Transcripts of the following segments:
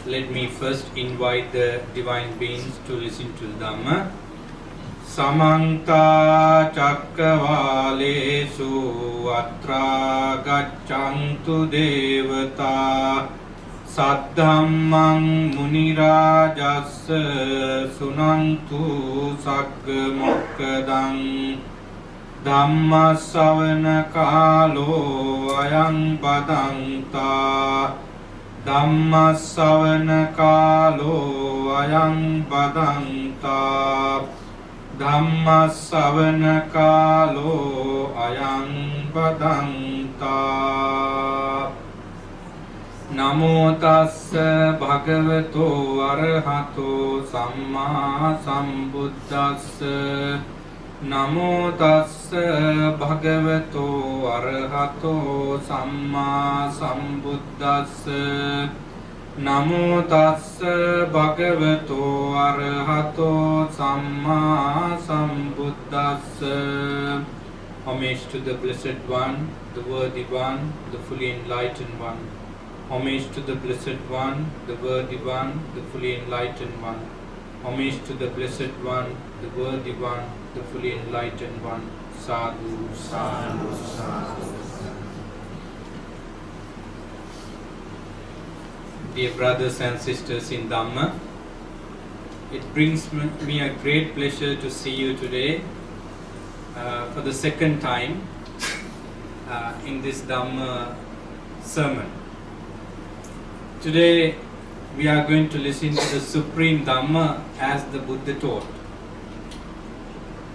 Let me first invite the divine beings to listen to the Dhamma. Samanta Cakkavalesu Atra Gaccantu Devata Saddhammang Munirajassa Sunantu Sagga Mokkadang Dhammasavana Kalo Ayang Badanta Dhammasavana Kalo Ayang Badanta Dhammasavana Kalo Ayang Badanta Namo tassa bhagavato arahato samma sambuddhassa Namo tassa bhagavato arahato samma sambuddhassa Namo tassa bhagavato arahato samma sambuddhassa. Homage to the Blessed One, the Worthy One, the fully enlightened One. Homage to the Blessed One, the Worthy One, the fully enlightened One. Homage to the Blessed One, the Worthy One, the fully enlightened One. Sadhu, sadhu, sadhu. Dear brothers and sisters in Dhamma, it brings me a great pleasure to see you today for the second time in this Dhamma sermon. Today we are going to listen to the Supreme Dhamma as the Buddha taught.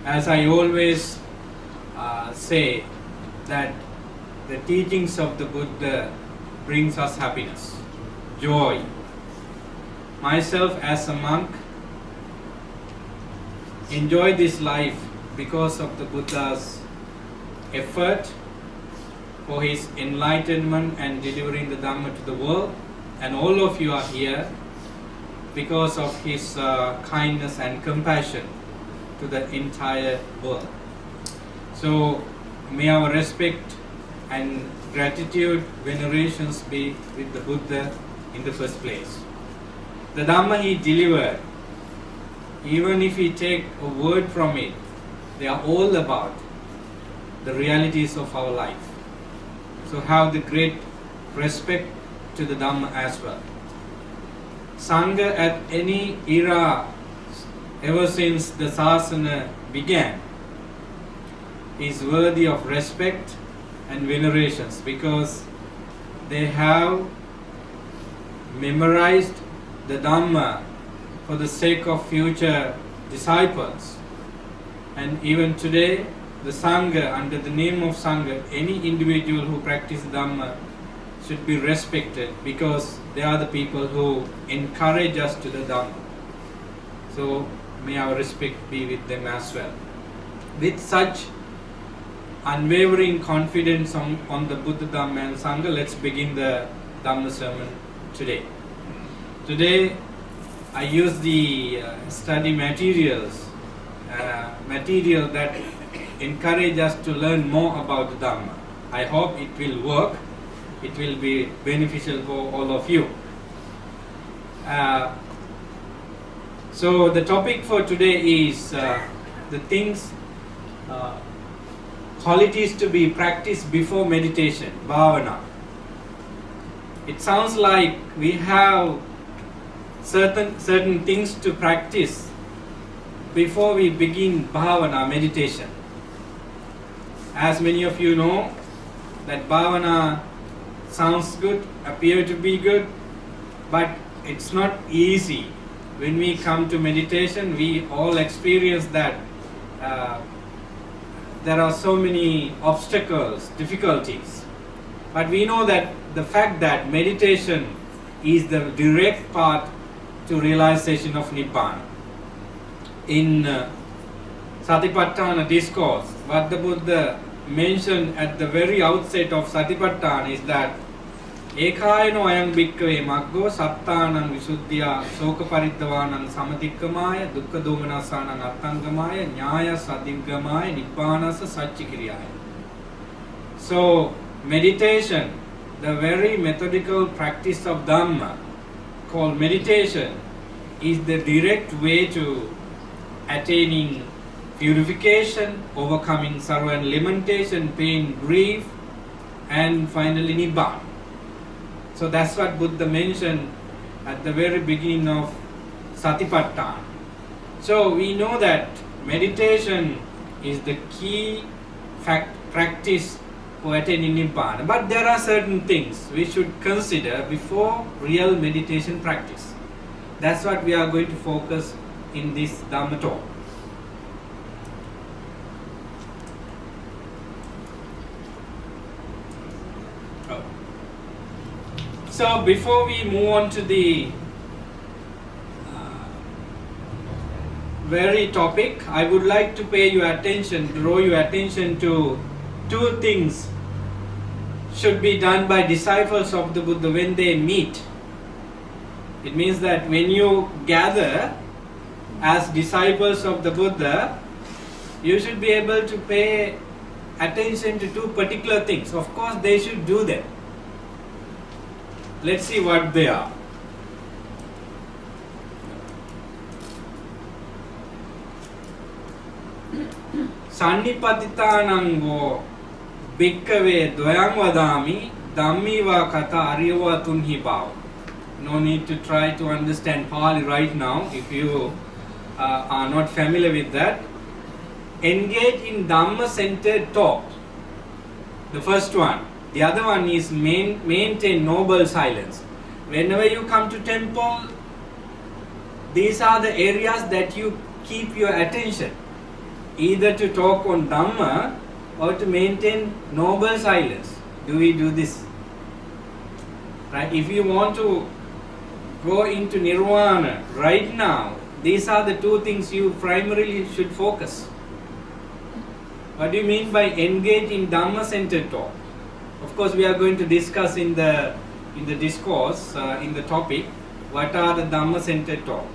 As I always say, that the teachings of the Buddha brings us happiness, joy. Myself as a monk enjoy this life because of the Buddha's effort for his enlightenment and delivering the Dhamma to the world, and all of you are here because of his kindness and compassion to the entire world. So may our respect and gratitude, venerations be with the Buddha in the first place. The Dhamma he delivered, even if we take a word from it, they are all about the realities of our life. So have the great respect to the Dhamma as well. Sangha at any era, ever since the Sasana began, is worthy of respect and venerations because they have memorized the Dhamma for the sake of future disciples. And even today, the Sangha, under the name of Sangha, any individual who practices Dhamma should be respected because they are the people who encourage us to the Dhamma. So may our respect be with them as well. With such unwavering confidence on the Buddha, Dhamma and Sangha, let's begin the Dhamma sermon today. Today I use the study materials, material that encourage us to learn more about the Dhamma. I hope it will work. It will be beneficial for all of you. So the topic for today is the things, qualities to be practiced before meditation, bhavana. It sounds like we have certain things to practice before we begin bhavana, meditation. As many of you know, that bhavana sounds good, appear to be good, but it's not easy. When we come to meditation, we all experience that there are so many obstacles, difficulties. But we know that the fact that meditation is the direct path to realization of Nibbana. In Satipatthana discourse, what the Buddha mentioned at the very outset of Satipatthana is that Ekayano ayam bhikkave maggo sattanang visuddhya soka pariddhavanang samadikkamaya dukkha domanassanang attangamaya nyaya sadiggamaya nibbanasa satchikiriyaya. So meditation, the very methodical practice of Dhamma, called meditation is the direct way to attaining purification, overcoming sorrow and lamentation, pain, grief, and finally Nibbana. So that's what Buddha mentioned at the very beginning of Satipatthana. So we know that meditation is the key practice for attaining Nibbana. But there are certain things we should consider before real meditation practice. That's what we are going to focus in this Dhamma talk. So before we move on to the very topic, I would like to draw your attention to two things should be done by disciples of the Buddha when they meet. It means that when you gather as disciples of the Buddha, you should be able to pay attention to two particular things. Of course, they should do them. Let's see what they are. Sannipatitanango bhikkave dvayang vadami dhammiva kata ariva tunhi bhav. No need to try to understand Pali right now if you are not familiar with that. Engage in Dhamma-centered talk. The first one. The other one is maintain noble silence. Whenever you come to temple, these are the areas that you keep your attention. Either to talk on Dhamma or to maintain noble silence. Do we do this? Right? If you want to go into Nirvana right now, these are the two things you primarily should focus. What do you mean by engage in Dhamma-centered talk? Of course, we are going to discuss in the discourse, in the topic, what are the Dhamma-centered talk.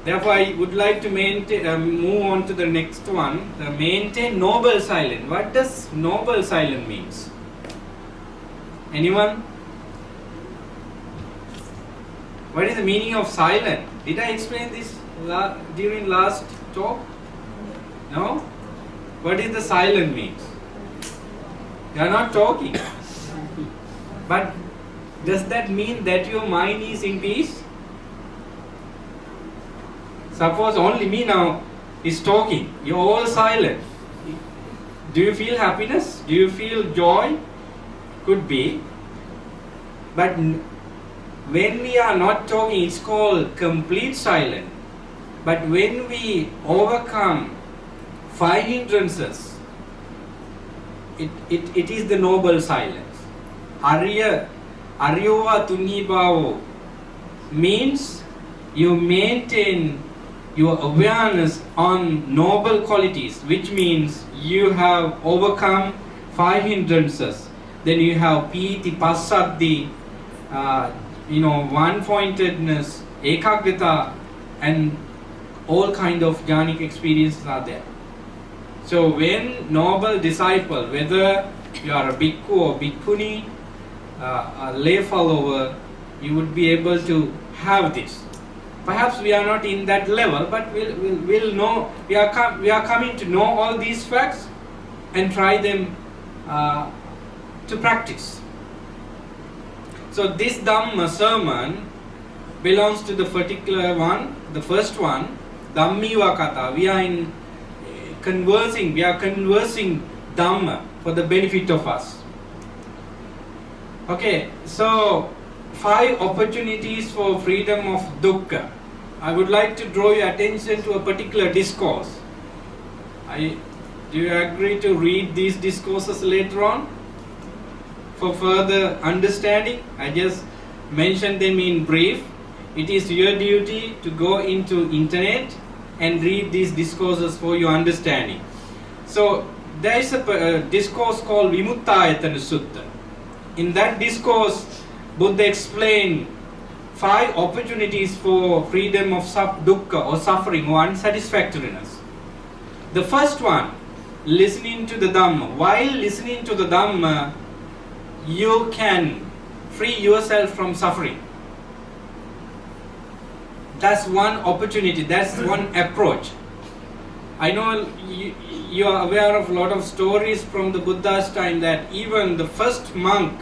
Therefore, I would like to move on to the next one, the maintain noble silence. What does noble silence means? Anyone? What is the meaning of silence? Did I explain this during last talk? No? What is the silence means? You are not talking. But does that mean that your mind is in peace? Suppose only me now is talking. You are all silent. Do you feel happiness? Do you feel joy? Could be. But when we are not talking, it's called complete silence. But when we overcome 5 hindrances, it is the noble silence. Aryova Tunnibhavo means you maintain your awareness on noble qualities, which means you have overcome 5 hindrances. Then you have piti, passaddhi, one-pointedness, ekagrita, and all kind of jhanic experiences are there. So when noble disciple, whether you are a bhikkhu or bhikkhuni, a lay follower, you would be able to have this. Perhaps we are not in that level, but we'll know. We are coming to know all these facts and try them to practice. So this Dhamma sermon belongs to the particular one, the first one, Dhammiva Kata. We are conversing Dhamma for the benefit of us. Okay, so 5 opportunities for freedom of dukkha. I would like to draw your attention to a particular discourse. Do you agree to read these discourses later on for further understanding? I just mentioned them in brief. It is your duty to go into internet and read these discourses for your understanding. So there is a discourse called Vimuttayatana Sutta. In that discourse, Buddha explained 5 opportunities for freedom of dukkha or suffering or unsatisfactoriness. The first one, listening to the Dhamma. While listening to the Dhamma, you can free yourself from suffering. That's one opportunity, that's one approach. I know you are aware of a lot of stories from the Buddha's time that even the first monk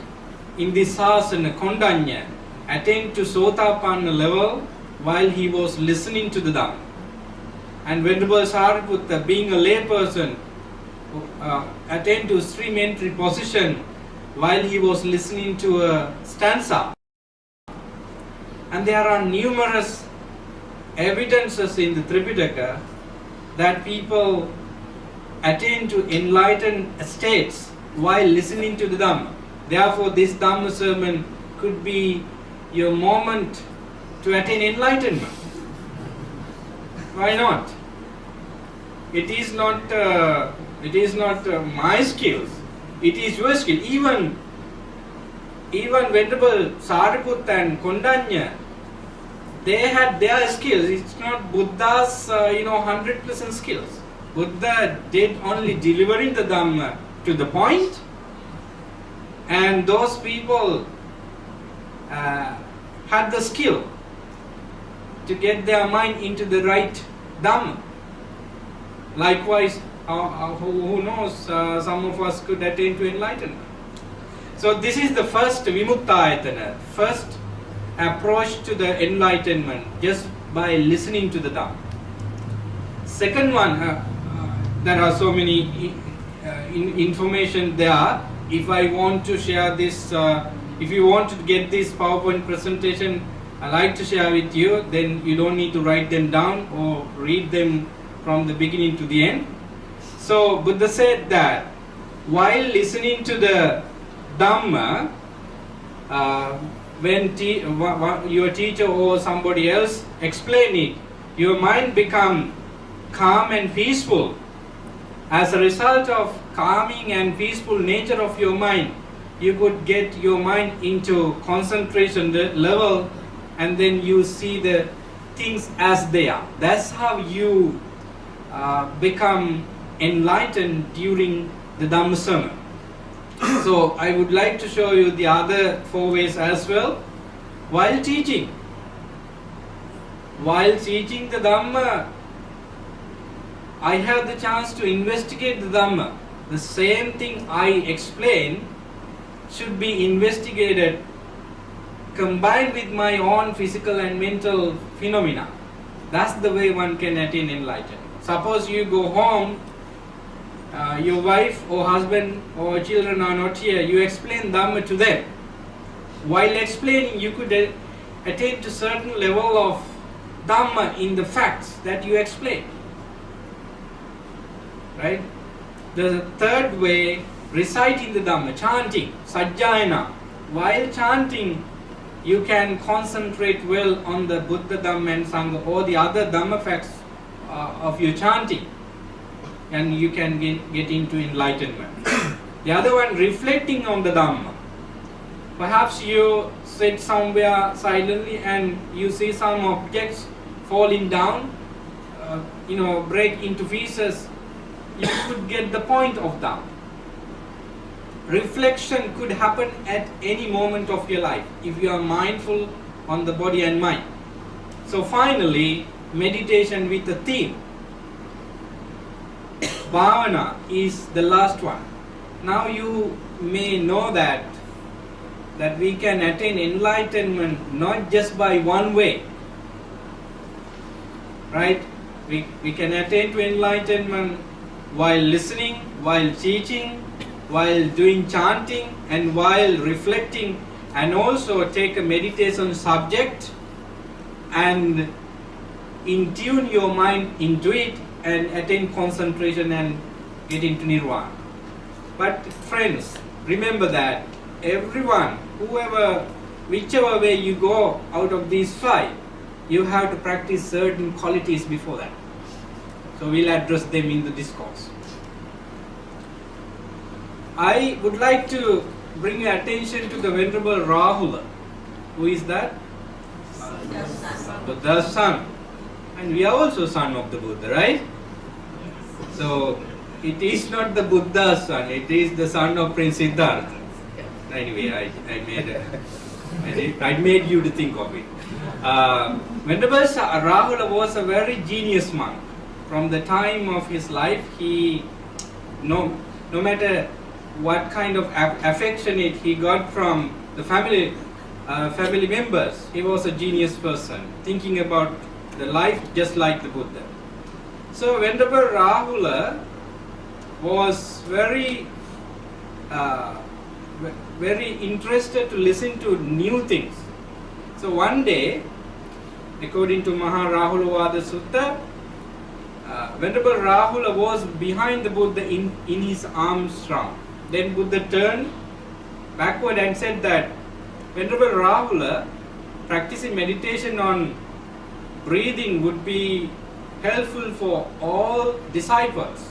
in the Sasana, Kondanya, attained to Sotapanna level while he was listening to the Dhamma. And Venerable Sariputta, being a layperson, attained to stream entry position while he was listening to a stanza. And there are numerous evidences in the Tripitaka that people attain to enlightened states while listening to the Dhamma. Therefore, this Dhamma sermon could be your moment to attain enlightenment. Why not? It is not my skills. It is your skill. Even Venerable Sariputta and Kondanya, they had their skills. It's not Buddha's 100% skills. Buddha did only delivering the Dhamma to the point, and those people had the skill to get their mind into the right Dhamma. Likewise, who knows, some of us could attain to enlightenment. So this is the first Vimuttayatana, first approach to the enlightenment, just by listening to the Dhamma. Second one, there are so many information there. If I want to share this, if you want to get this PowerPoint presentation, I like to share with you, then you don't need to write them down or read them from the beginning to the end. So Buddha said that while listening to the Dhamma, when your teacher or somebody else explain it, your mind become calm and peaceful. As a result of calming and peaceful nature of your mind, you could get your mind into concentration level, and then you see the things as they are. That's how you become enlightened during the Dhamma sermon. So I would like to show you the other 4 ways as well. While teaching the Dhamma, I have the chance to investigate the Dhamma. The same thing I explain should be investigated, combined with my own physical and mental phenomena. That's the way one can attain enlightenment. Suppose you go home, your wife or husband or children are not here, you explain Dhamma to them. While explaining, you could attain to certain level of Dhamma in the facts that you explain. Right? The third way, reciting the Dhamma, chanting, sajjayana. While chanting, you can concentrate well on the Buddha, Dhamma and Sangha or the other Dhamma facts of your chanting, and you can get into enlightenment. The other one, reflecting on the Dhamma. Perhaps you sit somewhere silently and you see some objects falling down, break into pieces. You could get the point of Dhamma. Reflection could happen at any moment of your life if you are mindful on the body and mind. So finally, meditation with a theme. Bhavana is the last one. Now you may know that we can attain enlightenment not just by one way. Right? We can attain to enlightenment while listening, while teaching, while doing chanting, and while reflecting, and also take a meditation subject and in tune your mind into it and attain concentration and get into nirvana. But friends, remember that everyone, whichever way you go out of these 5, you have to practice certain qualities before that. So we'll address them in the discourse. I would like to bring your attention to the Venerable Rahula. Who is that? Buddha's son. And we are also son of the Buddha, right? So it is not the Buddha's son, it is the son of Prince Siddhartha. Anyway, I made you to think of it. Venerable Rahula was a very genius monk. From the time of his life, he, no matter what kind of affectionate he got from the family members, he was a genius person, thinking about the life just like the Buddha. So Venerable Rahula was very interested to listen to new things. So one day, according to Maharahulawada Sutta, Venerable Rahula was behind the Buddha in his arms round. Then Buddha turned backward and said that Venerable Rahula, practicing meditation on breathing would be helpful for all disciples.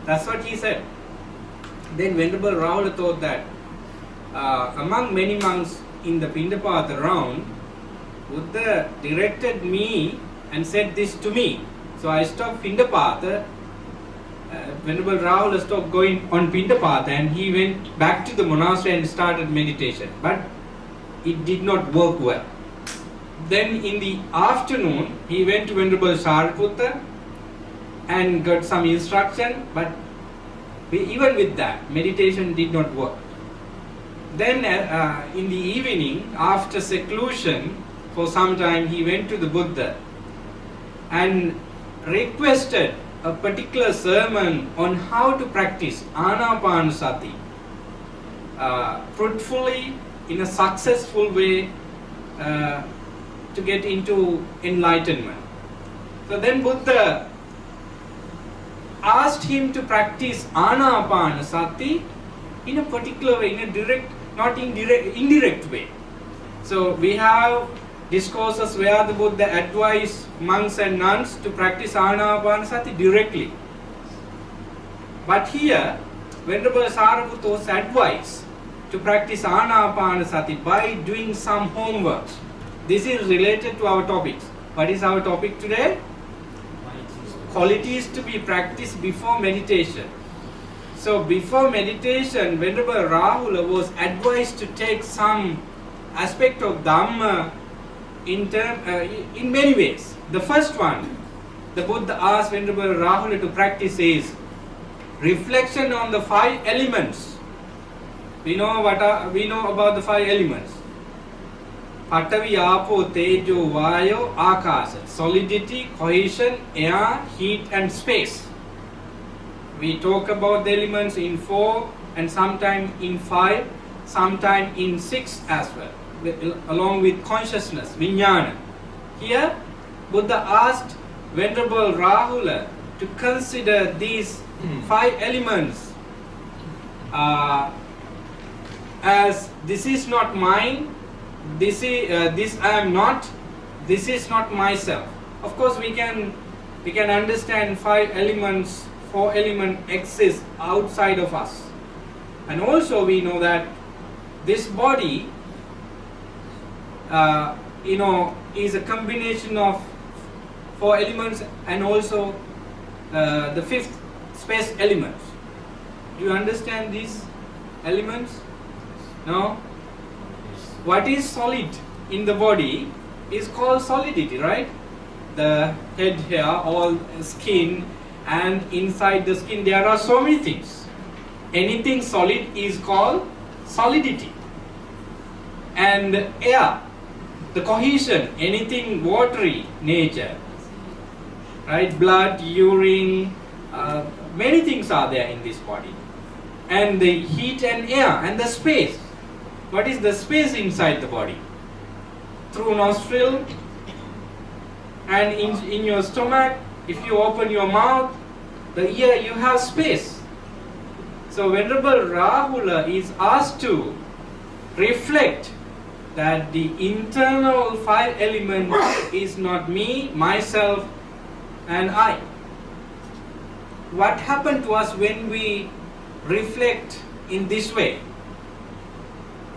That's what he said. Then Venerable Rahula thought that among many monks in the Pindapata round, Buddha directed me and said this to me. So I stopped Pindapata. Venerable Rahula stopped going on Pindapata and he went back to the monastery and started meditation. But it did not work well. Then in the afternoon, he went to Venerable Sariputta and got some instruction, but even with that, meditation did not work. Then in the evening, after seclusion, for some time, he went to the Buddha and requested a particular sermon on how to practice Anapanasati fruitfully, in a successful way, to get into enlightenment. So then Buddha asked him to practice Anapanasati in a particular way, in a direct, not indirect way. So we have discourses where the Buddha advised monks and nuns to practice Anapanasati directly. But here, Venerable Sariputta was advised to practice Anapanasati by doing some homework. This is related to our topics. What is our topic today? Qualities to be practiced before meditation. So before meditation, Venerable Rahula was advised to take some aspect of Dhamma in many ways. The first one, the Buddha asked Venerable Rahula to practice is reflection on the 5 elements. We know about the 5 elements. Patavi, Apo, Tejo, Vayo, Akasa. Solidity, cohesion, air, heat and space. We talk about the elements in 4 and sometime in 5, sometime in 6 as well, along with consciousness, vijnana. Here, Buddha asked Venerable Rahula to consider these 5 elements as this is not mine, this I am not, this is not myself. Of course, we can understand 5 elements, 4 elements exist outside of us, and also we know that this body, is a combination of 4 elements and also the 5th space elements. Do you understand these elements? No? What is solid in the body is called solidity, right? The head hair, all skin, and inside the skin there are so many things. Anything solid is called solidity. And air, the cohesion, anything watery nature, right? Blood, urine, many things are there in this body. And the heat and air and the space. What is the space inside the body? Through nostril and in your stomach, if you open your mouth, the ear, you have space. So Venerable Rahula is asked to reflect that the internal 5 elements is not me, myself and I. What happened to us when we reflect in this way?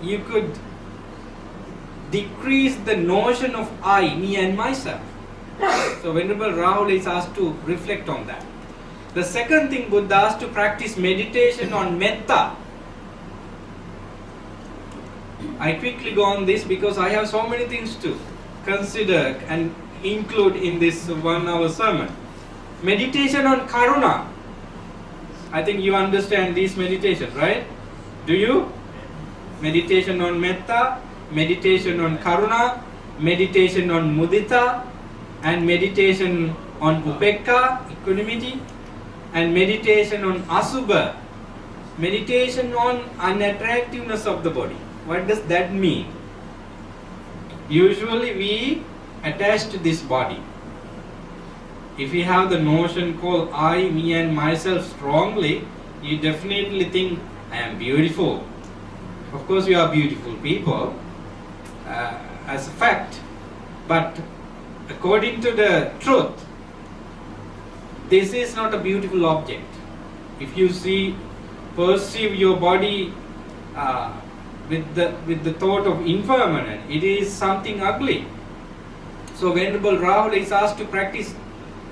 You could decrease the notion of I, me and myself. So Venerable Rahula is asked to reflect on that. The second thing, Buddha asked to practice meditation on metta. I quickly go on this because I have so many things to consider and include in this 1 hour sermon. Meditation on Karuna. I think you understand this meditation, right? Do you? Meditation on Metta, meditation on Karuna, meditation on Mudita, and meditation on Upekka, equanimity, and meditation on Asubha, meditation on unattractiveness of the body. What does that mean? Usually we attach to this body. If you have the notion called I, me and myself strongly, you definitely think I am beautiful. Of course you are beautiful people as a fact, but according to the truth, this is not a beautiful object. If you perceive your body with the thought of impermanent, it is something ugly. So Venerable Rahula is asked to practice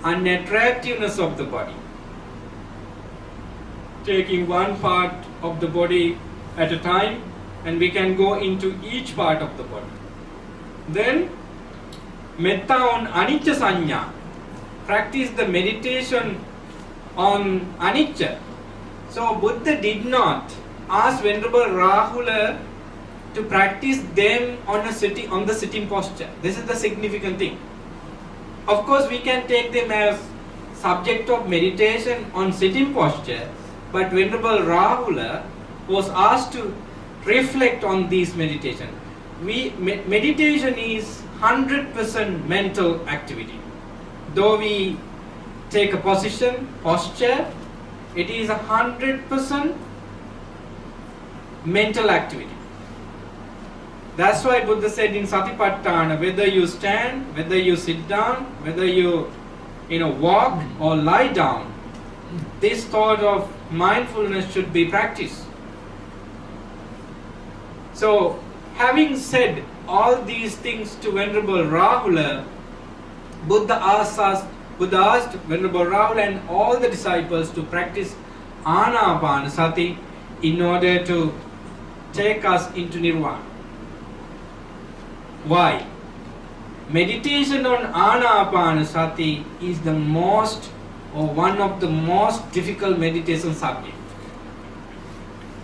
unattractiveness of the body, taking one part of the body at a time, and we can go into each part of the body. Then Metta on Anicca Sanya, practice the meditation on Anicca. So Buddha did not ask Venerable Rahula to practice them on the sitting posture. This is the significant thing. Of course, we can take them as subject of meditation on sitting posture, but Venerable Rahula was asked to reflect on these meditation. Meditation is 100% mental activity. Though we take a posture, it is 100% mental activity. That's why Buddha said in Satipatthana, whether you stand, whether you sit down, whether you walk or lie down, this thought of mindfulness should be practiced. So, having said all these things to Venerable Rahula, Buddha asked Venerable Rahula and all the disciples to practice Anapanasati in order to take us into Nirvana. Why? Meditation on Anapanasati is the most or one of the most difficult meditation subject.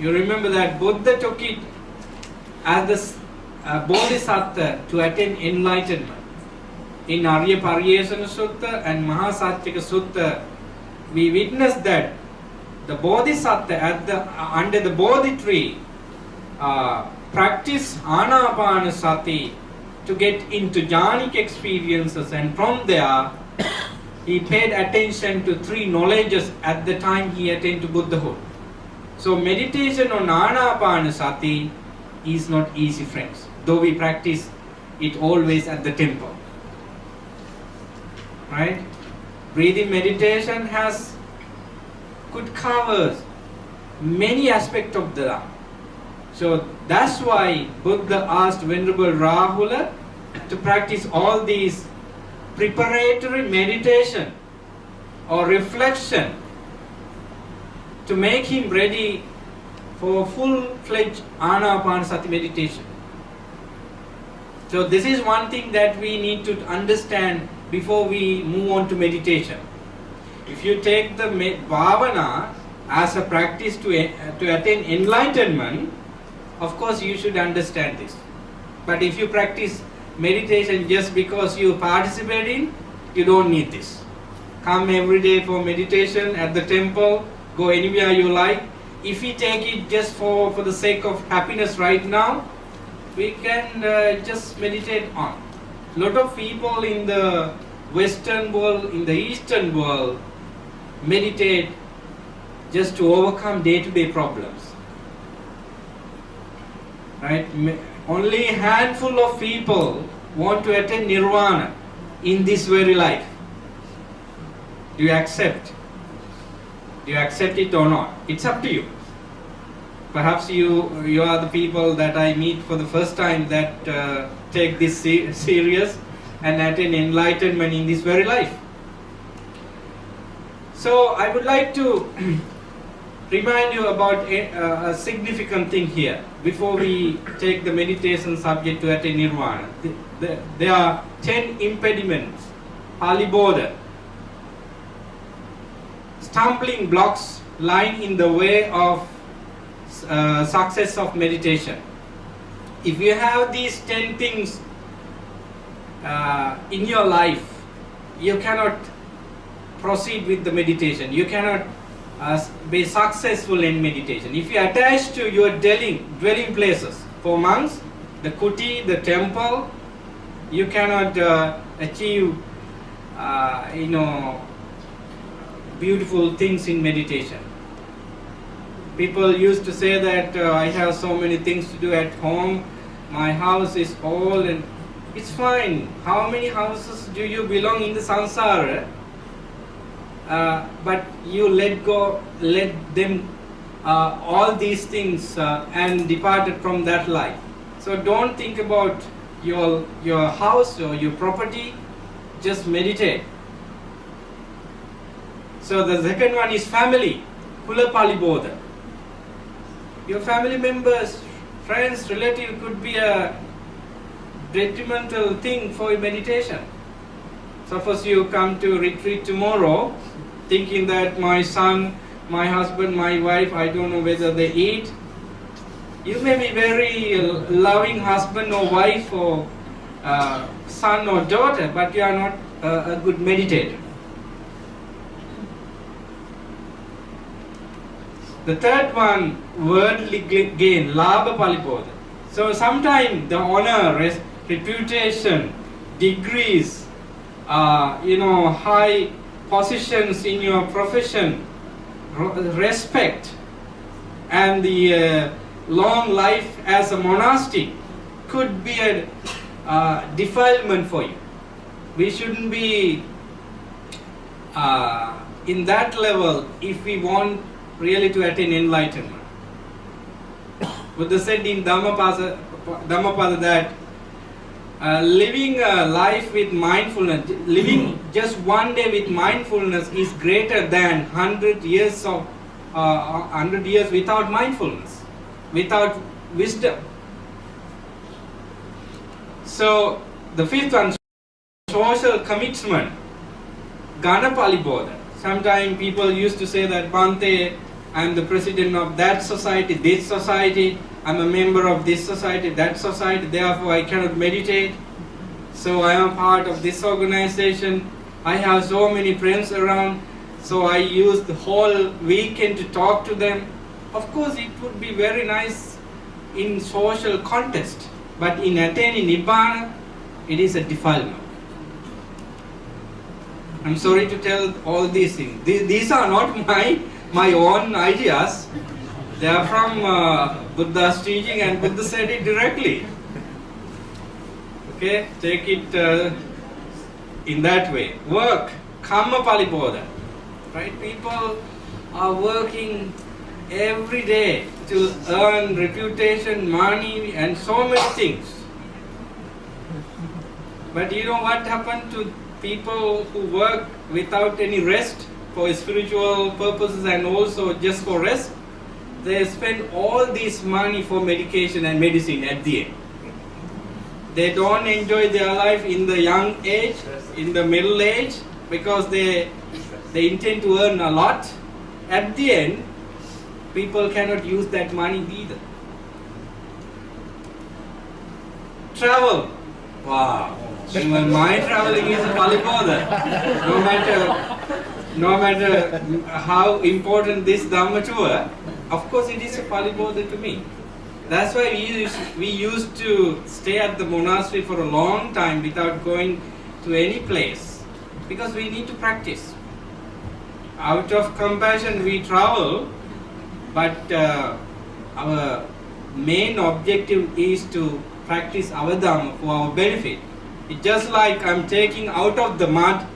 You remember that Buddha took it as the Bodhisattva to attain enlightenment. In Arya Pariyesana Sutta and Mahasatchika Sutta, we witness that the Bodhisattva under the Bodhi tree practice Anapanasati to get into jhanic experiences, and from there he paid attention to 3 knowledges at the time he attained to Buddhahood. So meditation on Anapanasati is not easy, friends, though we practice it always at the temple. Right? Breathing meditation could cover many aspects of the Dhamma. So that's why Buddha asked Venerable Rahula to practice all these preparatory meditation or reflection to make him ready for full-fledged Anapanasati meditation. So this is one thing that we need to understand before we move on to meditation. If you take the bhavana as a practice to attain enlightenment, of course you should understand this. But if you practice meditation just because you participate in, you don't need this. Come every day for meditation at the temple, go anywhere you like. If we take it just for the sake of happiness right now, we can just meditate on. A lot of people in the Western world, in the Eastern world, meditate just to overcome day-to-day problems. Right? Only a handful of people want to attain nirvana in this very life. Do you accept? Do you accept it or not? It's up to you. Perhaps you are the people that I meet for the first time that take this serious and attain enlightenment in this very life. So I would like to remind you about a significant thing here before we take the meditation subject to attain nirvana. There are 10 impediments, Pali border, stumbling blocks lying in the way of success of meditation. If you have these 10 things in your life, you cannot proceed with the meditation. You cannot be successful in meditation. If you attach to your dwelling places, for monks, the kuti, the temple, you cannot achieve beautiful things in meditation. People used to say that I have so many things to do at home, my house is old, and it's fine. How many houses do you belong in the samsara? But you let them all these things and departed from that life. So don't think about your house or your property, just meditate. So the second one is family, Kula Pali Bodha. Your family members, friends, relative could be a detrimental thing for your meditation. Suppose you come to retreat tomorrow thinking that my son, my husband, my wife, I don't know whether they eat. You may be very loving husband or wife or son or daughter, but you are not a good meditator. The third one, worldly gain, labha palipodha. So sometimes the honor, reputation, degrees, high positions in your profession, respect, and the long life as a monastic could be a defilement for you. We shouldn't be in that level if we want really to attain enlightenment. Buddha said in Dhammapada that living a life with mindfulness, living just one day with mindfulness is greater than 100 years without mindfulness, without wisdom. So the fifth one, social commitment, Ganapali Bodha. Sometimes people used to say that, Bhante, I am the president of that society, this society, I am a member of this society, that society, therefore I cannot meditate. So I am part of this organization. I have so many friends around, so I use the whole weekend to talk to them. Of course, it would be very nice in social context, but in attaining Nibbana, it is a defilement. I'm sorry to tell all these things. These are not my own ideas. They are from Buddha's teaching, and Buddha said it directly. Okay, take it in that way. Work, Kamma Palipodha. Right? People are working every day to earn reputation, money, and so many things. But you know what happened to people who work without any rest for spiritual purposes and also just for rest? They spend all this money for medication and medicine at the end. They don't enjoy their life in the young age, in the middle age, because they intend to earn a lot. At the end, people cannot use that money either. Travel. Wow. Even my traveling is a Palipodha. No matter how important this Dhamma tour, of course it is a Palipodha to me. That's why we used to stay at the monastery for a long time without going to any place, because we need to practice. Out of compassion we travel, but our main objective is to practice our Dhamma for our benefit. It's just like I'm taking out of the mud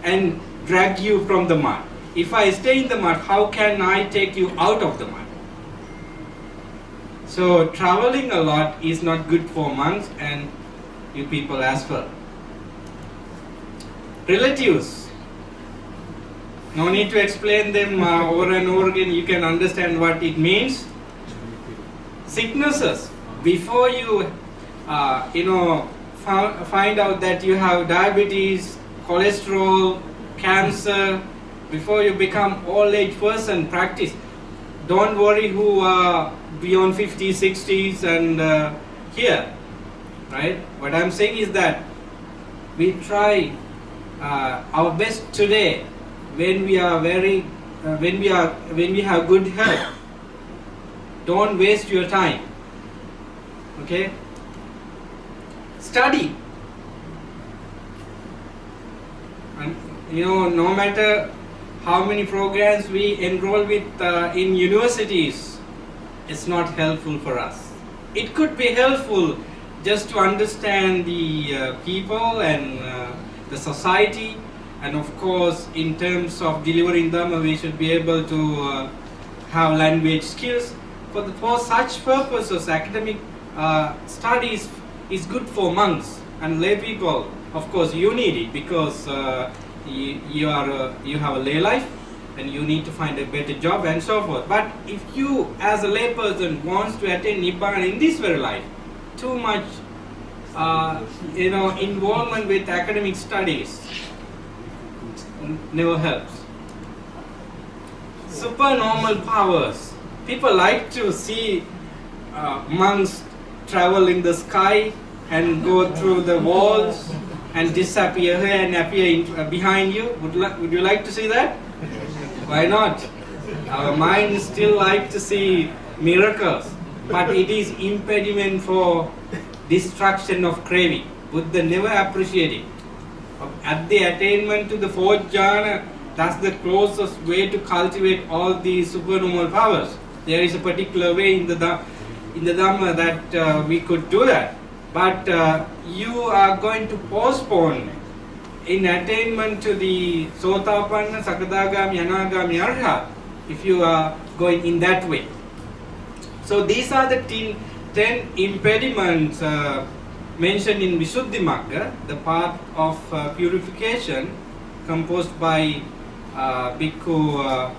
and drag you from the mud. If I stay in the mud, how can I take you out of the mud? So traveling a lot is not good for monks and you people as well. Relatives. No need to explain them over and over again. You can understand what it means. Sicknesses. Before you, find out that you have diabetes, cholesterol, cancer, before you become old age person, practice. Don't worry who are beyond 50s, 60s and here, right? What I'm saying is that we try our best today when we are when we have good health. Don't waste your time. Okay? Study. And no matter how many programs we enroll with in universities, it's not helpful for us. It could be helpful just to understand the people and the society, and of course in terms of delivering Dhamma we should be able to have language skills. For such purposes, academic studies is good for monks and lay people. Of course you need it because you have a lay life and you need to find a better job and so forth. But if you as a lay person wants to attain Nibbana in this very life, too much involvement with academic studies never helps. Supernormal powers. People like to see monks travel in the sky and go through the walls and disappear here and appear behind you. Would you like to see that? Why not? Our mind still like to see miracles, but it is impediment for destruction of craving. Buddha never appreciated it. At the attainment to the fourth jhana, that's the closest way to cultivate all these supernormal powers. There is a particular way in the Dhamma that we could do that. But you are going to postpone in attainment to the Sotapanna, Sakadagami, Anagami, Arhat if you are going in that way. So these are the 10 impediments mentioned in Visuddhimagga, the path of purification composed by Bhikkhu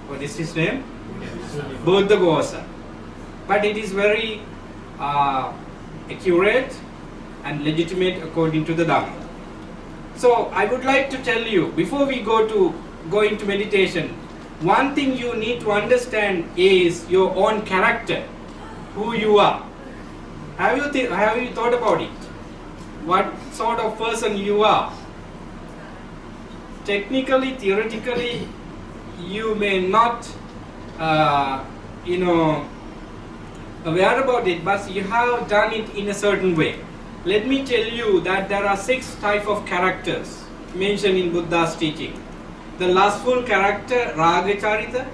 what is his name? Buddhaghosa. But it is very accurate and legitimate according to the Dhamma. So I would like to tell you, before we go into meditation, one thing you need to understand is your own character, who you are. Have you thought about it? What sort of person you are? Technically, theoretically, you may not aware about it, but you have done it in a certain way. Let me tell you that there are 6 types of characters mentioned in Buddha's teaching. The lustful character, Raga Charita,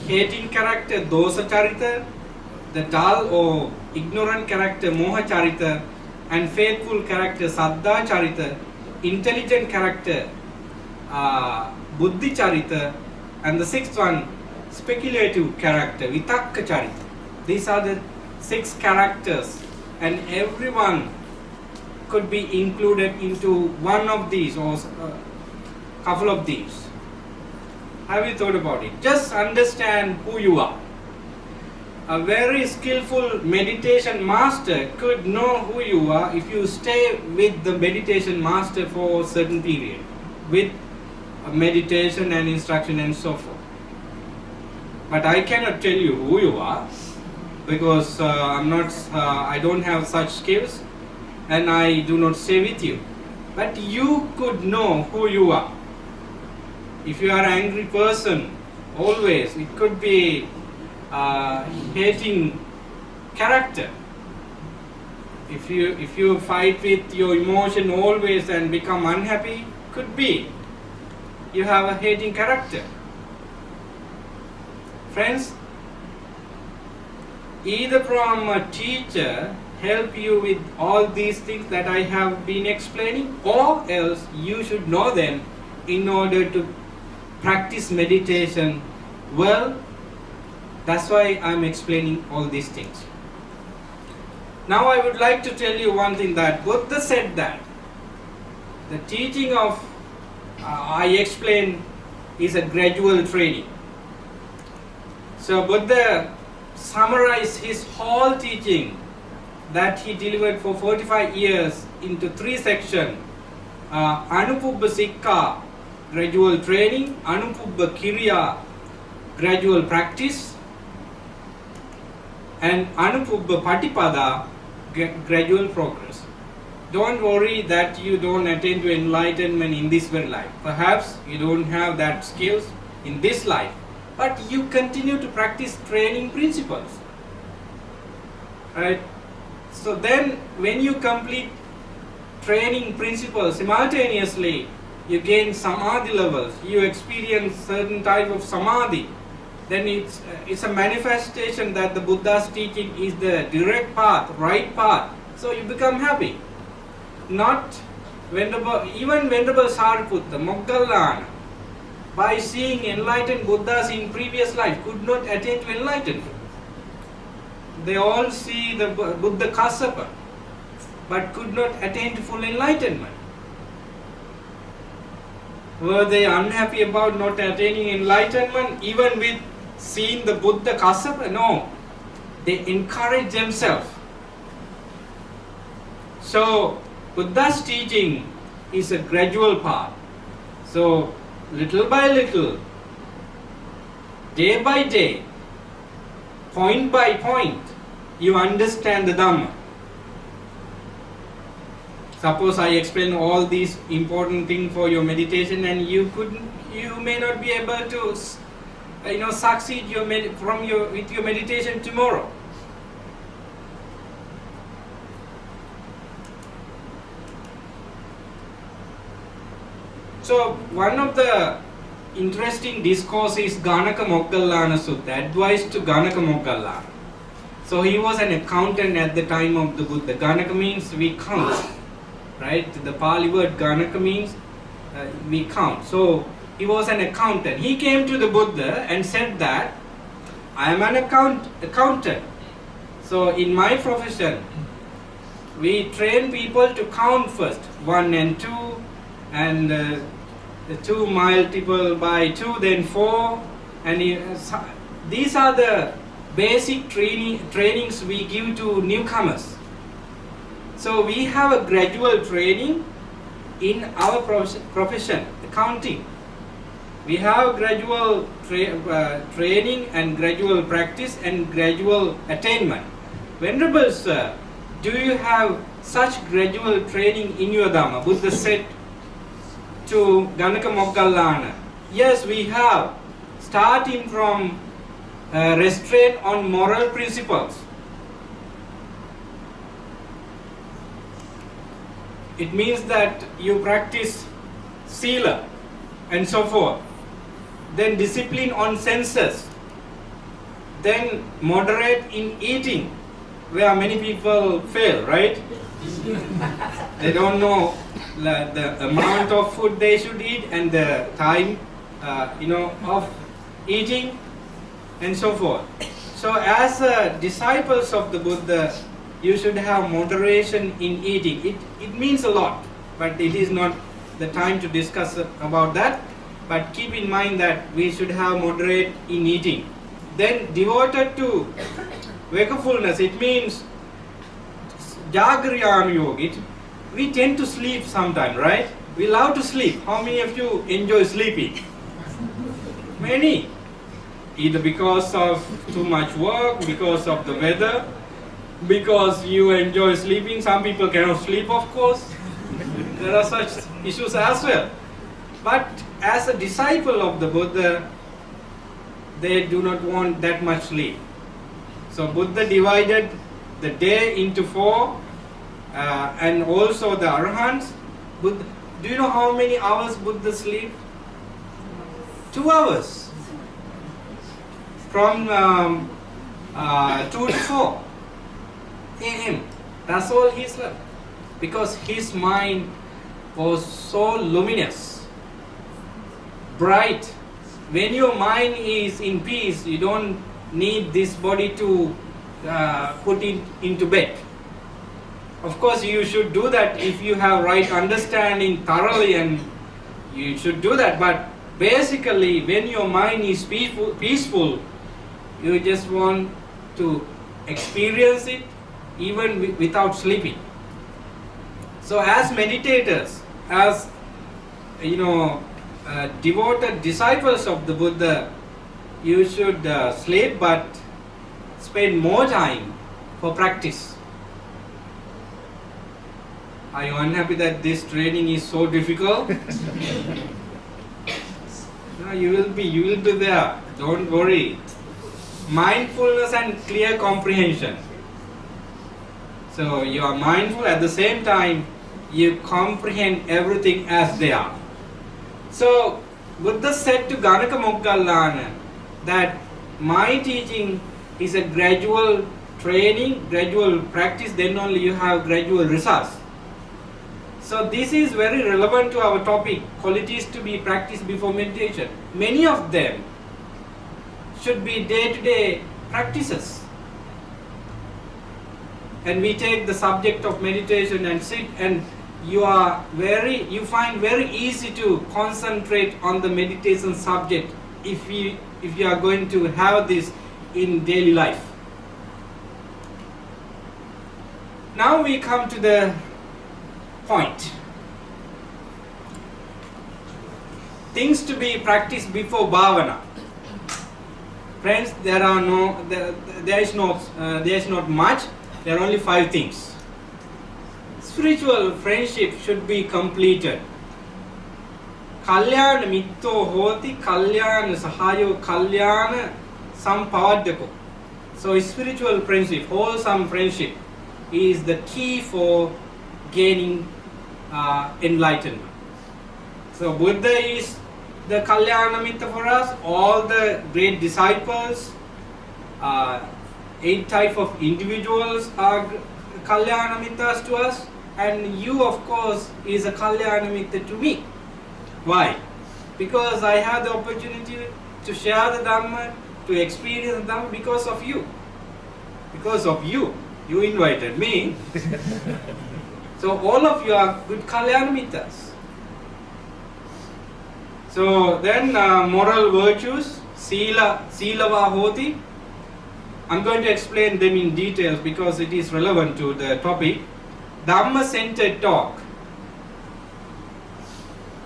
hating character, Dosa Charita, the dull or ignorant character, Moha Charita, and faithful character, Saddha Charita, intelligent character, Buddhi Charita, and the 6th one, speculative character, Vitakka Charita. These are the 6 characters, and everyone could be included into one of these or a couple of these. Have you thought about it? Just understand who you are. A very skillful meditation master could know who you are if you stay with the meditation master for a certain period, with meditation and instruction and so forth. But I cannot tell you who you are because I don't have such skills and I do not stay with you. But you could know who you are. If you are an angry person, always, it could be hating character. If you fight with your emotion always and become unhappy, could be you have a hating character. Friends, either from a teacher help you with all these things that I have been explaining, or else you should know them in order to practice meditation well. That's why I'm explaining all these things. Now I would like to tell you one thing, that Buddha said that The teaching of I explain is a gradual training. So Buddha summarized his whole teaching that he delivered for 45 years into 3 sections. Anupubba Sikka, gradual training; Anupubba Kiriya, gradual practice; and Anupubba Patipada, gradual progress. Don't worry that you don't attain to enlightenment in this very life. Perhaps you don't have that skills in this life, but you continue to practice training principles. Right? So then when you complete training principles simultaneously, you gain samadhi levels, you experience certain type of samadhi, then it's a manifestation that the Buddha's teaching is the direct path, right path. So you become happy. Not even Venerable Sariputta, Moggallana, by seeing enlightened Buddhas in previous life, could not attain to enlightenment. They all see the Buddha Kassapa, but could not attain to full enlightenment. Were they unhappy about not attaining enlightenment even with seeing the Buddha Kassapa? No. They encourage themselves. So Buddha's teaching is a gradual path. So little by little, day by day, point by point, you understand the Dhamma. Suppose I explain all these important things for your meditation, and you may not be able to, succeed with your meditation tomorrow. So one of the interesting discourse is Ganaka Moggallana Sutta, advice to Ganaka Moggallana. So he was an accountant at the time of the Buddha. Ganaka means we count, right? The Pali word Ganaka means we count. So he was an accountant. He came to the Buddha and said that I am an accountant. So in my profession, we train people to count first, 1 and 2, and the 2 multiplied by 2, then 4, and these are the basic trainings we give to newcomers. So we have a gradual training in our profession, accounting. We have gradual training and gradual practice and gradual attainment. Venerable Sir, do you have such gradual training in your Dhamma? Buddha said to Ganaka Moggallana, yes, we have, starting from restraint on moral principles. It means that you practice sila and so forth. Then discipline on senses. Then moderate in eating, where many people fail, right? They don't know the amount of food they should eat and the time of eating and so forth. So as disciples of the Buddha, you should have moderation in eating. It means a lot, but it is not the time to discuss about that. But keep in mind that we should have moderate in eating. Then devoted to wakefulness, it means Jagriyanu Yoga. We tend to sleep sometime, right? We love to sleep. How many of you enjoy sleeping? Many. Either because of too much work, because of the weather, because you enjoy sleeping. Some people cannot sleep, of course. There are such issues as well. But as a disciple of the Buddha, they do not want that much sleep. So Buddha divided the day into 4, and also the Arahants. Buddha, do you know how many hours Buddha sleep? 2 hours. From 2 to 4 a.m. That's all he slept. Because his mind was so luminous, bright. When your mind is in peace, you don't need this body to put it into bed. Of course, you should do that if you have right understanding thoroughly, and you should do that. But basically, when your mind is peaceful, you just want to experience it even without sleeping. So as meditators, as devoted disciples of the Buddha, you should sleep but spend more time for practice. Are you unhappy that this training is so difficult? No, you will be there. Don't worry. Mindfulness and clear comprehension. So you are mindful, at the same time you comprehend everything as they are. So Buddha said to Ganaka Moggallana that my teaching is a gradual training, gradual practice, then only you have gradual results. So this is very relevant to our topic, qualities to be practiced before meditation. Many of them should be day-to-day practices. And we take the subject of meditation and sit, and you find very easy to concentrate on the meditation subject if you are going to have this in daily life. Now we come to the point. Things to be practiced before bhavana. Friends, there is not much. There are only 5 things. Spiritual friendship should be completed. Kalyana mitto hoti, kalyana sahayo, kalyana sampaddako. So spiritual friendship, wholesome friendship, is the key for gaining enlightenment. So Buddha is the Kalyana Mitta for us. All the great disciples, 8 types of individuals are Kalyana Mittas to us, and you of course is a Kalyana Mitta to me. Why? Because I have the opportunity to share the Dhamma, to experience the Dhamma because of you. Because of you. You invited me. So all of you are good Kalyana Mittas. So then moral virtues, Silava Hoti. I'm going to explain them in details because it is relevant to the topic. Dhamma-centered talk.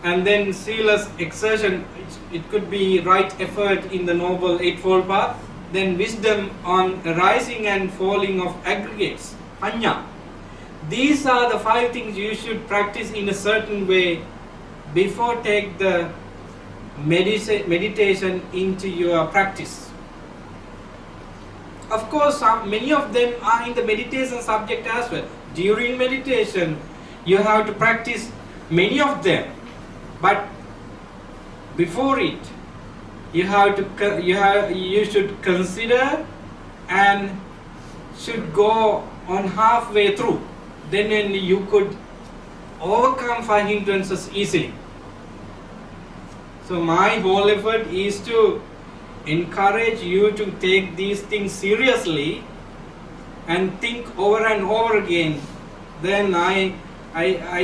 And then Sila's exertion, it could be right effort in the Noble Eightfold Path. Then wisdom on rising and falling of aggregates, Panya. These are the 5 things you should practice in a certain way before take the meditation into your practice. Of course, many of them are in the meditation subject as well. During meditation, you have to practice many of them, but before it, you should consider and should go on halfway through. Then only you could overcome 5 hindrances easily. So my whole effort is to encourage you to take these things seriously and think over and over again. Then I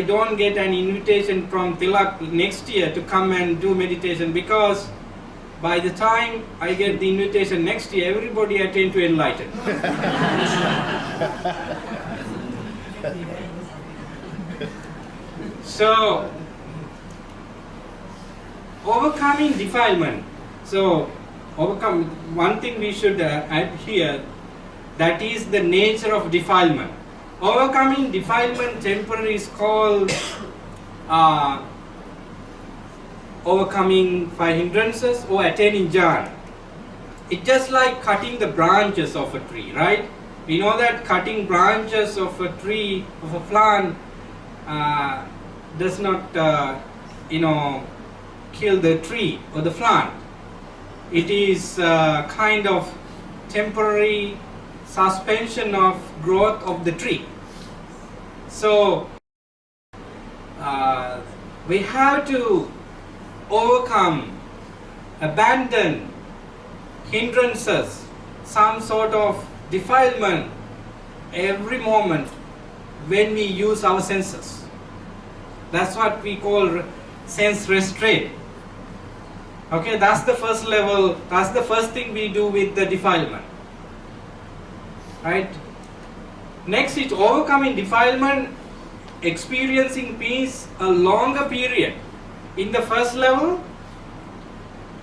don't get an invitation from Tilak next year to come and do meditation, because by the time I get the invitation next year, everybody attained to enlighten. So, overcoming defilement. So, one thing we should add here, that is the nature of defilement. Overcoming defilement temporary is called overcoming 5 hindrances or attaining jhana. It's just like cutting the branches of a tree, right? We know that cutting branches of a tree, of a plant, does not, kill the tree or the plant. It is kind of temporary suspension of growth of the tree. So we have to overcome, abandon hindrances, some sort of defilement every moment when we use our senses. That's what we call sense restraint. Okay, that's the first level, that's the first thing we do with the defilement. Right? Next is overcoming defilement, experiencing peace a longer period. In the first level,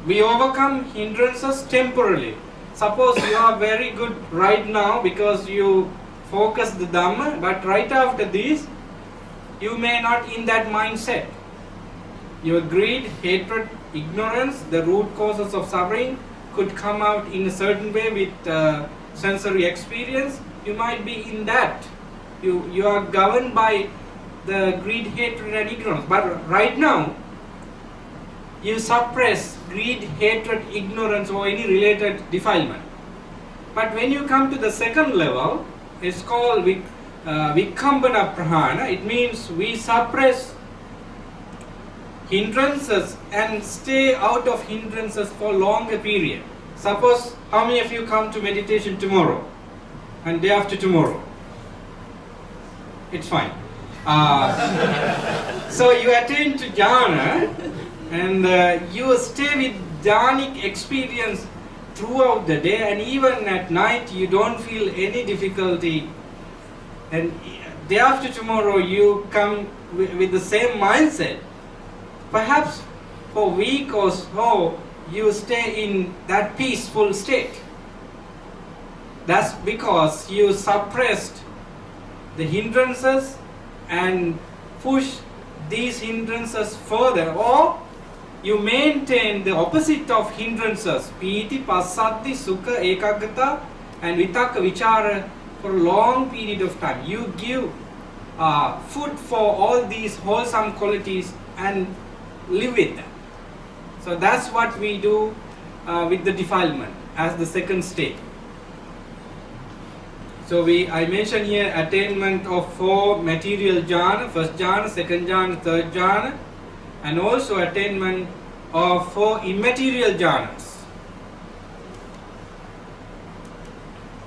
we overcome hindrances temporarily. Suppose you are very good right now because you focus the Dhamma, but right after this, you may not in that mindset. Your greed, hatred, ignorance, the root causes of suffering could come out in a certain way with sensory experience. You might be in that. You are governed by the greed, hatred and ignorance. But right now, you suppress greed, hatred, ignorance or any related defilement. But when you come to the second level, it's called Vikambana Prahana. It means we suppress hindrances and stay out of hindrances for longer period. Suppose, how many of you come to meditation tomorrow and day after tomorrow? It's fine. So you attend to jhana and you stay with jhanic experience throughout the day, and even at night you don't feel any difficulty, and day after tomorrow you come with the same mindset. Perhaps for a week or so you stay in that peaceful state. That's because you suppressed the hindrances and push these hindrances further, or you maintain the opposite of hindrances, piti, passaddhi, sukha, ekaggata and vitakka vichara for a long period of time. You give food for all these wholesome qualities and live with them. So that's what we do with the defilement as the second state. So I mentioned here attainment of 4 material jhana, first jhana, second jhana, third jhana, and also attainment of 4 immaterial jhanas.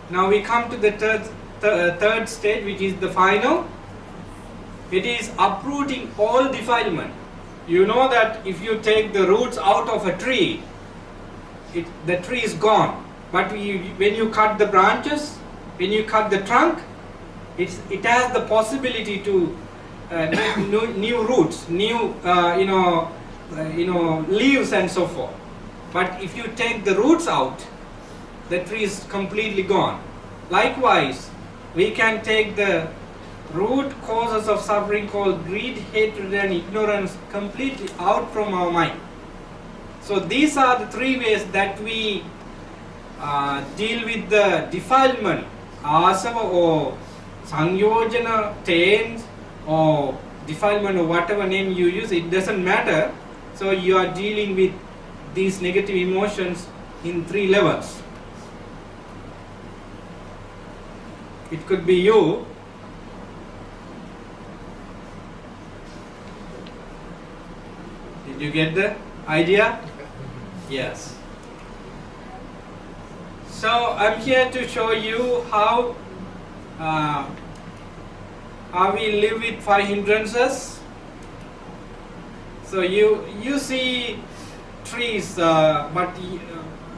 Now we come to the third stage, which is the final. It is uprooting all defilement. You know that if you take the roots out of a tree, the tree is gone. But when you cut the branches, when you cut the trunk, it has the possibility to new roots, new leaves and so forth. But if you take the roots out, the tree is completely gone. Likewise, we can take the root causes of suffering called greed, hatred and ignorance completely out from our mind. So these are the 3 ways that we deal with the defilement, asava or sangyojana, taints or defilement or whatever name you use, it doesn't matter. So you are dealing with these negative emotions in 3 levels. It could be you. Did you get the idea? Yes. So I'm here to show you how we live with 5 hindrances. So you see trees, but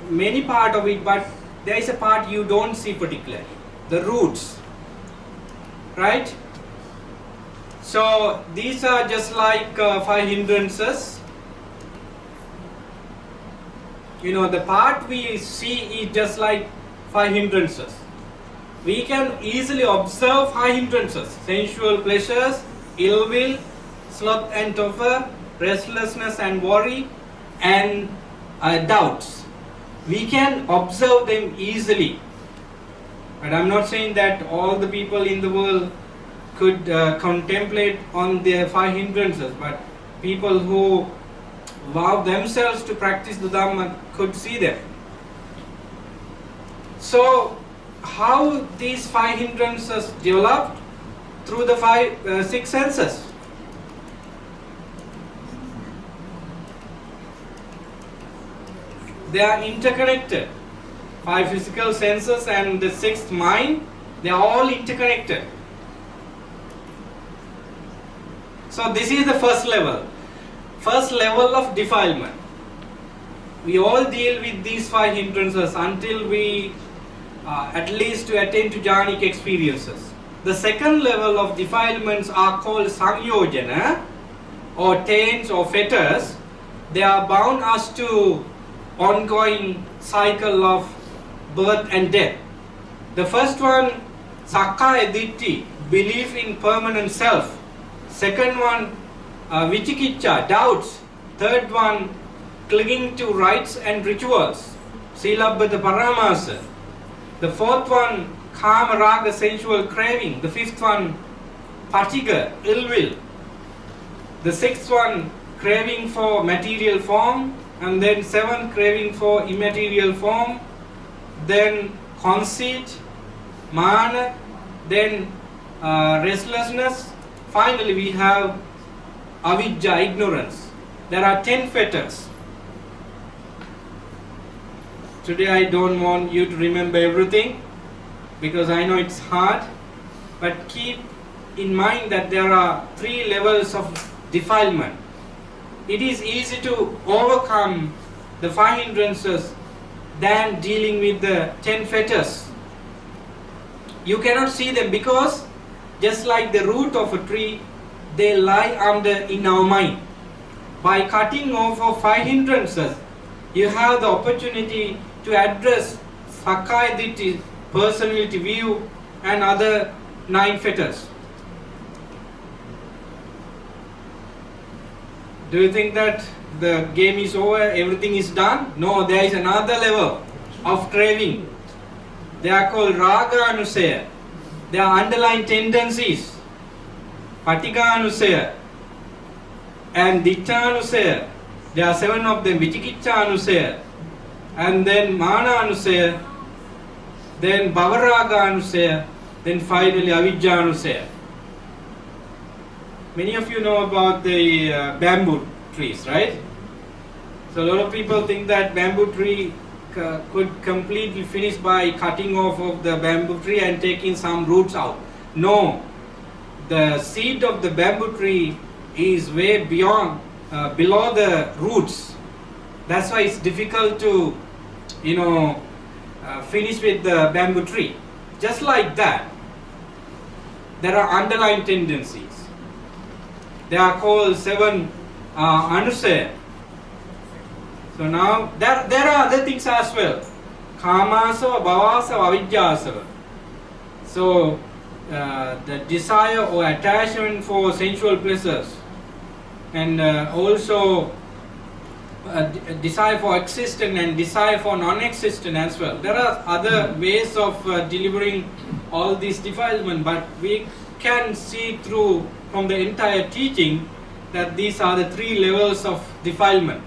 many part of it, but there is a part you don't see particularly, the roots, right? So these are just like 5 hindrances. You know, the part we see is just like 5 hindrances. We can easily observe 5 hindrances: sensual pleasures, ill will, sloth and torpor, restlessness and worry, and doubts. We can observe them easily. But I'm not saying that all the people in the world could contemplate on their 5 hindrances, but people who vow themselves to practice the Dhamma could see them. So, how these 5 hindrances developed? Through the 6 senses. They are interconnected. 5 physical senses and the 6th mind, they are all interconnected. So this is the first level. First level of defilement. We all deal with these 5 hindrances until we at least to attain to jhanic experiences. The second level of defilements are called sangyojana or taints or fetters. They are bound us to ongoing cycle of birth and death. The first one, sakkaya ditthi, belief in permanent self. Second one, vichikicha, doubts. Third one, clinging to rites and rituals, silabbata paramasa. The fourth one, kama raga, sensual craving. The fifth one, patiga, ill will. The sixth one, craving for material form. And then seventh, craving for immaterial form. Then conceit, mana. Then restlessness. Finally, we have avidya, ignorance. There are 10 fetters. Today I don't want you to remember everything because I know it's hard, but keep in mind that there are 3 levels of defilement. It is easy to overcome the 5 hindrances than dealing with the 10 fetters. You cannot see them because just like the root of a tree, they lie under in our mind. By cutting off of 5 hindrances, you have the opportunity to address sakkaya ditthi, personality view, and other 9 fetters. Do you think that the game is over, everything is done? No, there is another level of craving. They are called raga anusaya. They are underlying tendencies. Patika anusaya and ditta anusaya. There are 7 of them. Vichikicha anusaya. And then mana anusaya, then bhavaraga anusaya, then finally avidya anusaya. Many of you know about the bamboo trees, right? So a lot of people think that bamboo tree could completely finish by cutting off of the bamboo tree and taking some roots out. No, the seed of the bamboo tree is way beyond, below the roots. That's why it's difficult to, finish with the bamboo tree. Just like that, there are underlying tendencies. They are called 7 anusaya. So now, there are other things as well. Kamasava, bhavasava, avidyasava. So, the desire or attachment for sensual pleasures, and also desire for existence and desire for non-existent as well. There are other ways of delivering all these defilement, but we can see through from the entire teaching that these are the 3 levels of defilement.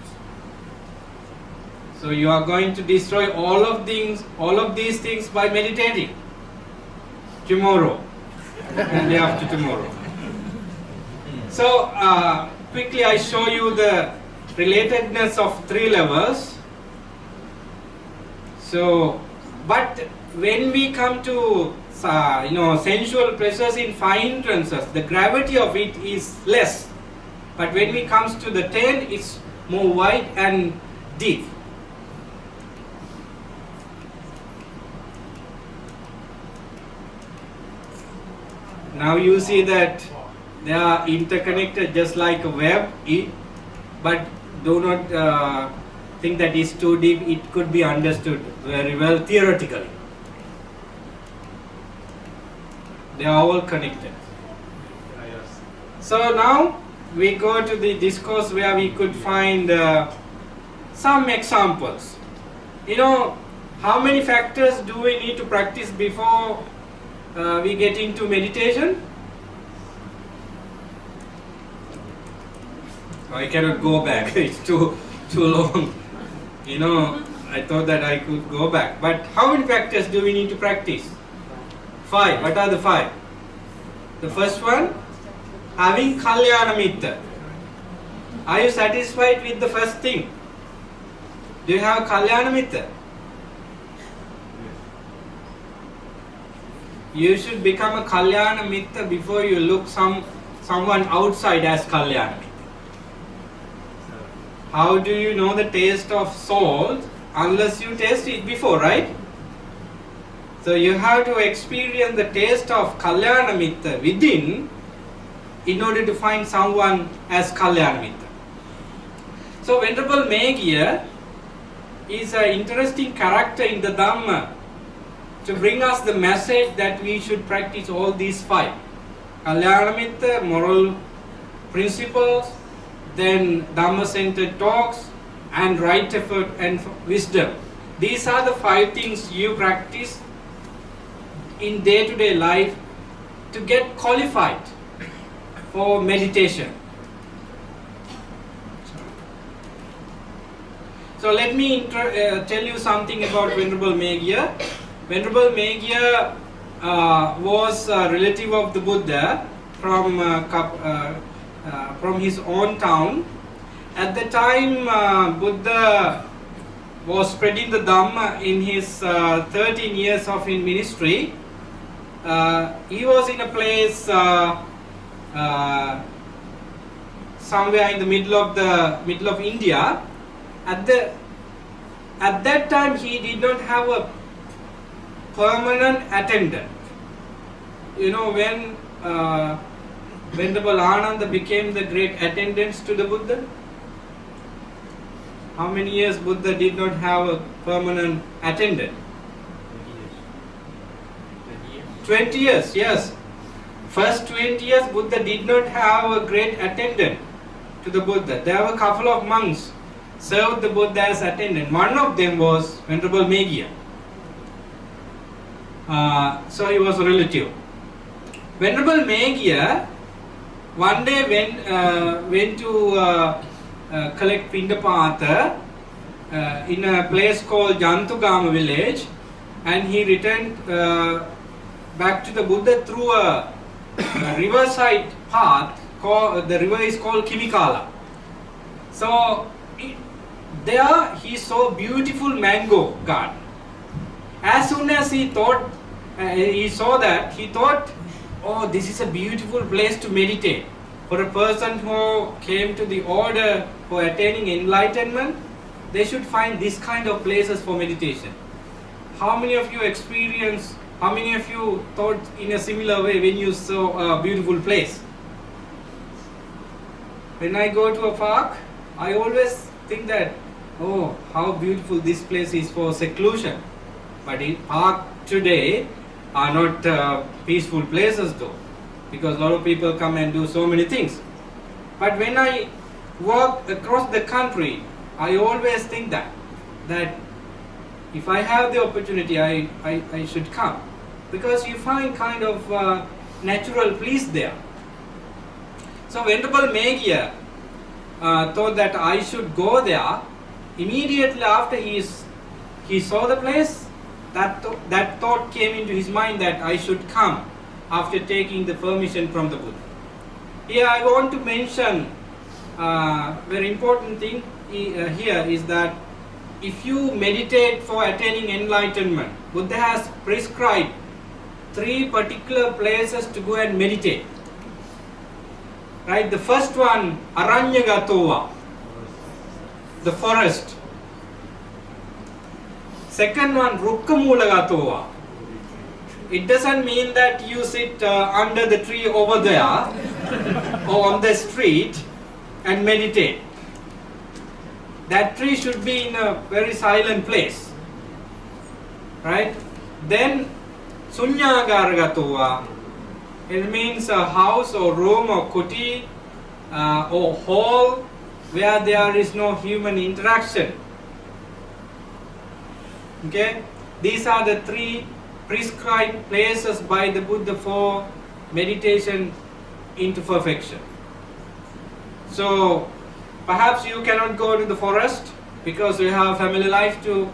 So you are going to destroy all of these things by meditating tomorrow and day after tomorrow. So quickly I show you the relatedness of 3 levels. So, but when we come to sensual pleasures in 5 hindrances, the gravity of it is less. But when it comes to the 10, it's more wide and deep. Now you see that they are interconnected just like a web, but do not think that it's too deep. It could be understood very well theoretically. They are all connected. So now we go to the discourse where we could find some examples. How many factors do we need to practice before we get into meditation? I cannot go back. It's too long. I thought that I could go back. But how many factors do we need to practice? 5. What are the 5? The first one, having kalyana mitra. Are you satisfied with the first thing? Do you have kalyana mitra? You should become a kalyana mitra before you look someone outside as Kalyana. How do you know the taste of salt unless you taste it before, right? So you have to experience the taste of Kalyana Mitra within in order to find someone as Kalyana Mitra. So Venerable Meghiya is an interesting character in the Dhamma to bring us the message that we should practice all these 5. Kalyana Mitra, moral principles, then Dhamma-centered talks, and right effort and wisdom. These are the 5 things you practice in day-to-day life to get qualified for meditation. So let me tell you something about Venerable Meghiya. Venerable Meghiya was a relative of the Buddha from his own town. At the time Buddha was spreading the Dhamma in his 13 years of his ministry. He was in a place somewhere in the middle of India. At that time he did not have a permanent attendant. You know, when Venerable Ananda became the great attendants to the Buddha, how many years Buddha did not have a permanent attendant? 20 years, yes. First 20 years Buddha did not have a great attendant to the Buddha. There were a couple of monks served the Buddha as attendant. One of them was Venerable Meghiya. So he was a relative. Venerable Meghiya one day went to collect Pindapata in a place called Jantugama village, and he returned back to the Buddha through a riverside path. The river is called Kimikala. So there he saw beautiful mango garden. As soon as he saw that, he thought, oh, this is a beautiful place to meditate. For a person who came to the order for attaining enlightenment, they should find this kind of places for meditation. How many of you how many of you thought in a similar way when you saw a beautiful place? When I go to a park, I always think that, oh, how beautiful this place is for seclusion. But in park today are not peaceful places though, because a lot of people come and do so many things. But when I walk across the country, I always think that if I have the opportunity, I should come, because you find kind of natural peace there. So Venerable Meghiya thought that I should go there. Immediately after he saw the place, that thought came into his mind that I should come after taking the permission from the Buddha. Here I want to mention very important thing here is that if you meditate for attaining enlightenment, Buddha has prescribed 3 particular places to go and meditate. Right? The first one, Aranyagatowa, the forest. Second one, Rukkamulagatowa. It doesn't mean that you sit under the tree over there or on the street and meditate. That tree should be in a very silent place. Right? Then Sunyagaragatowa. It means a house or room or kuti or hall where there is no human interaction. Okay? These are the 3 prescribed places by the Buddha for meditation into perfection. So perhaps you cannot go to the forest because you have family life to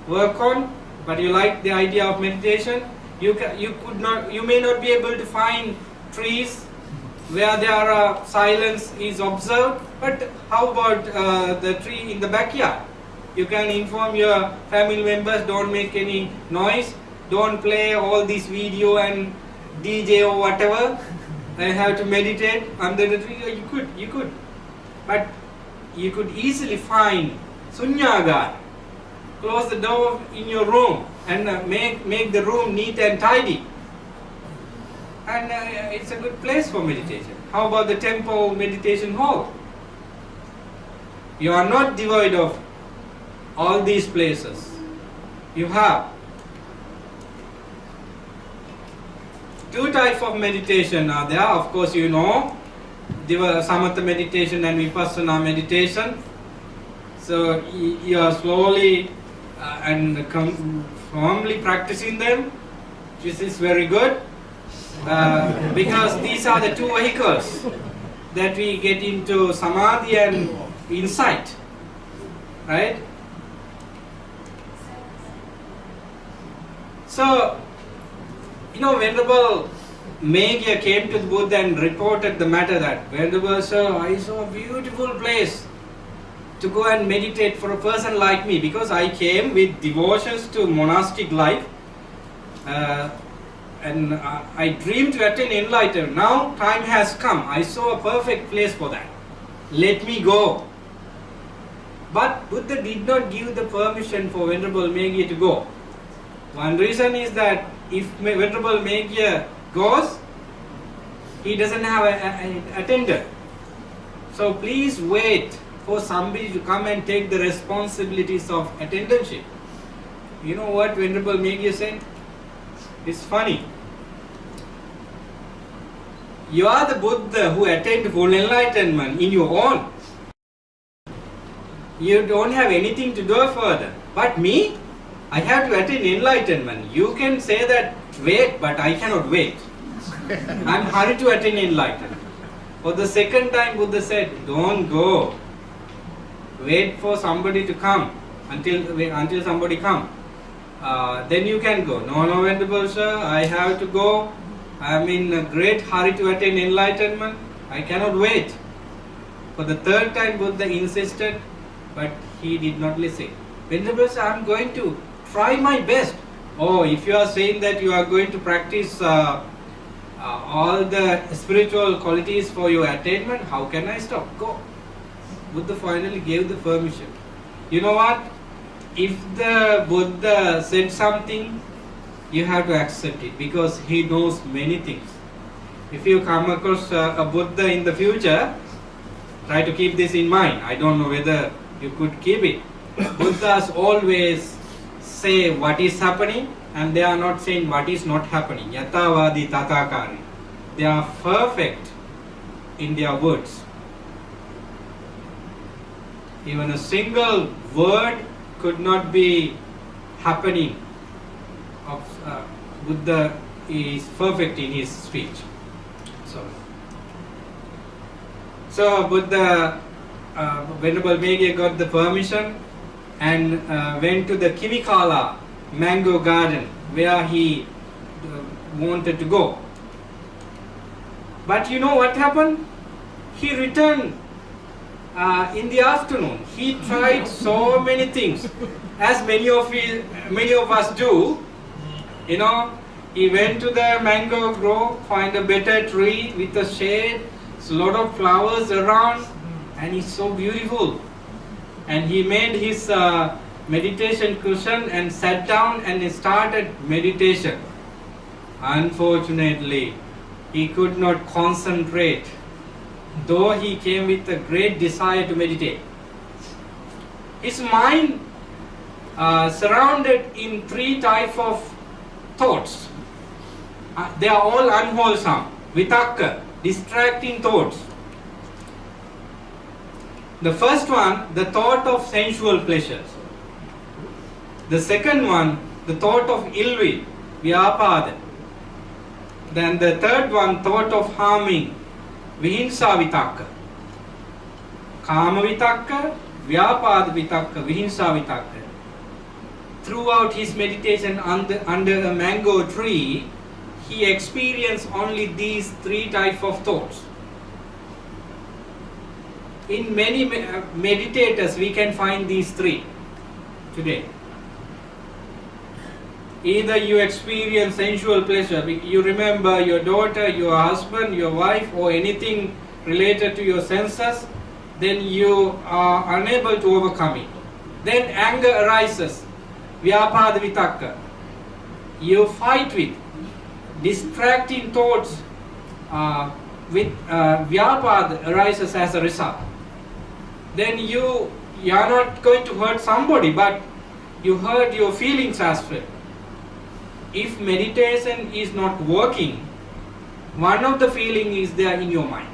work on, but you like the idea of meditation. You may not be able to find trees where there silence is observed, but how about the tree in the backyard? You can inform your family members, don't make any noise, don't play all this video and DJ or whatever, I have to meditate under the tree. You could. But you could easily find Sunyagar. Close the door in your room and make the room neat and tidy. And it's a good place for meditation. How about the temple meditation hall? You are not devoid of all these places. You have. Two types of meditation are there. Of course, you know, Samatha meditation and Vipassana meditation. So you are slowly and firmly practicing them. This is very good because these are the two vehicles that we get into Samadhi and insight, right? So, Venerable Megya came to the Buddha and reported the matter that, Venerable Sir, I saw a beautiful place to go and meditate for a person like me, because I came with devotions to monastic life and I dreamed to attain enlightenment. Now time has come. I saw a perfect place for that. Let me go. But Buddha did not give the permission for Venerable Megya to go. One reason is that if Venerable Megya goes, he doesn't have an attendant. So please wait for somebody to come and take the responsibilities of attendantship. You know what Venerable Megya said? It's funny. You are the Buddha who attained full enlightenment in your own. You don't have anything to do further. But me, I have to attain enlightenment. You can say that wait, but I cannot wait. I'm hurried to attain enlightenment. For the second time, Buddha said, don't go. Wait for somebody to come until somebody come. Then you can go. No, Venerable Sir, I have to go. I am in a great hurry to attain enlightenment. I cannot wait. For the third time, Buddha insisted, but he did not listen. Venerable Sir, I am going to try my best. Oh, if you are saying that you are going to practice all the spiritual qualities for your attainment, how can I stop? Go. Buddha finally gave the permission. You know what? If the Buddha said something, you have to accept it because he knows many things. If you come across a Buddha in the future, try to keep this in mind. I don't know whether you could keep it. Buddhas always say what is happening and they are not saying what is not happening. Yatavadi tathakari. They are perfect in their words. Even a single word could not be happening. Buddha is perfect in his speech. So Buddha, Venerable Megya got the permission and went to the Kivikala mango garden where he wanted to go. But you know what happened? He returned in the afternoon. He tried so many things, as many of us do. He went to the mango grove, find a better tree with a shade, a lot of flowers around, and it's so beautiful. And he made his meditation cushion and sat down and he started meditation. Unfortunately, he could not concentrate, though he came with a great desire to meditate. His mind surrounded in three types of thoughts. They are all unwholesome, vitakka, distracting thoughts. The first one, the thought of sensual pleasures. The second one, the thought of ill will, vyapada. Then the third one, thought of harming, vihinsa vitakka. Kama vitakka, vyapada vitakka, vihinsa vitakka. Throughout his meditation under a mango tree, he experienced only these three types of thoughts. In many meditators, we can find these three today. Either you experience sensual pleasure, you remember your daughter, your husband, your wife, or anything related to your senses, then you are unable to overcome it. Then anger arises, vyapada vitakka. You fight with distracting thoughts with vyapada arises as a result. Then you are not going to hurt somebody, but you hurt your feelings as well. If meditation is not working, one of the feeling is there in your mind.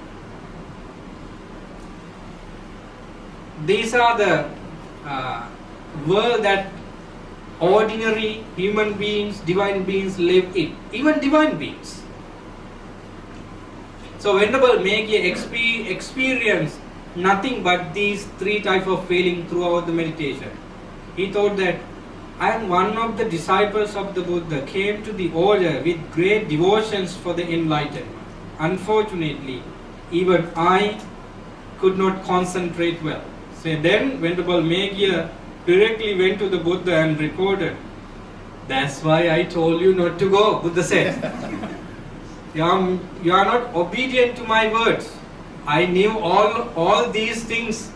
These are the world that ordinary human beings, divine beings live in. Even divine beings. So Venerable Megye experienced nothing but these three types of feeling throughout the meditation. He thought that I am one of the disciples of the Buddha, came to the order with great devotions for the enlightenment. Unfortunately, even I could not concentrate well. So then Venerable Megye directly went to the Buddha and reported, that's why I told you not to go, Buddha said. You are not obedient to my words. I knew all these things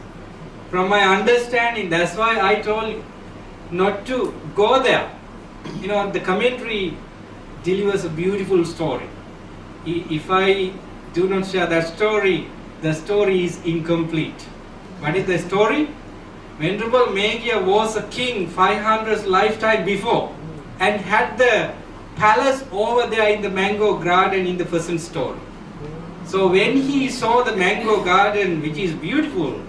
from my understanding. That's why I told you not to go there. The commentary delivers a beautiful story. If I do not share that story, the story is incomplete. What is the story? Venerable Megye was a king 500 lifetime before and had the palace over there in the mango garden in the present story. So when he saw the mango garden, which is beautiful,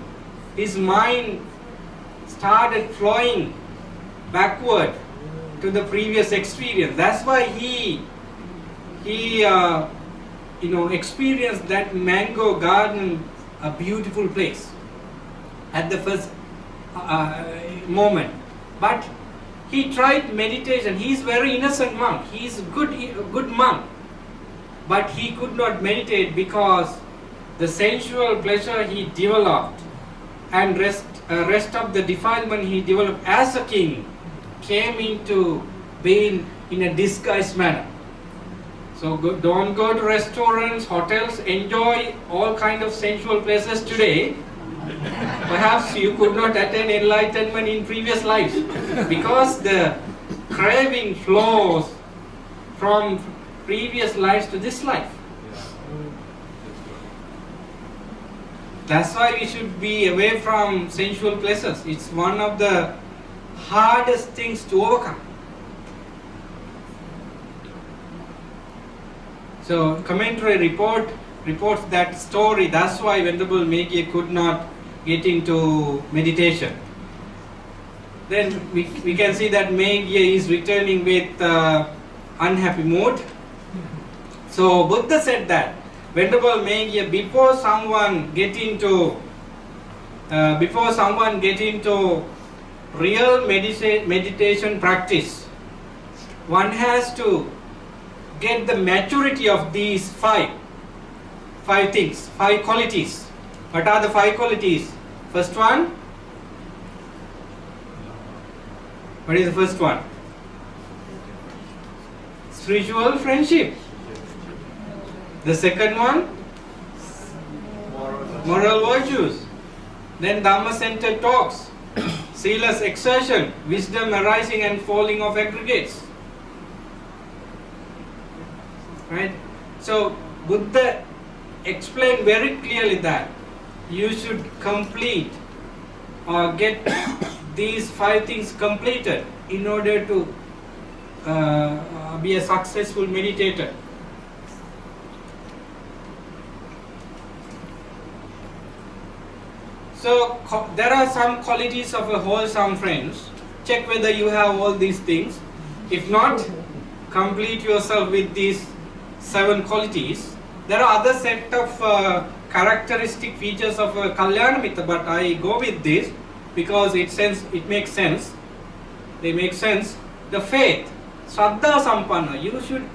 his mind started flowing backward to the previous experience. That's why he experienced that mango garden, a beautiful place at the first moment. But he tried meditation. He is very innocent monk. He is a good monk. But he could not meditate because the sensual pleasure he developed and rest of the defilement he developed as a king came into being in a disguised manner. So don't go to restaurants, hotels, enjoy all kind of sensual pleasures today. Perhaps you could not attain enlightenment in previous lives because the craving flows from previous lives to this life. That's why we should be away from sensual pleasures. It's one of the hardest things to overcome. So commentary reports that story. That's why Venerable Megye could not get into meditation. Then we can see that Megye is returning with unhappy mood. So Buddha said that Venerable Megye, before someone get into real meditation practice, one has to get the maturity of these five things, 5 qualities. What are the 5 qualities? First one. What is the first one? Spiritual friendship. The second one, moral virtues. Then Dhamma-centered talks, sealess exertion, wisdom arising and falling of aggregates. Right? So Buddha explained very clearly that you should complete or get these 5 things completed in order to be a successful meditator. So there are some qualities of a wholesome friends. Check whether you have all these things. If not, complete yourself with these 7 qualities. There are other set of characteristic features of a Kalyana Mitra, but I go with this because it makes sense. They make sense. The faith, Shraddha Sampanna. You should.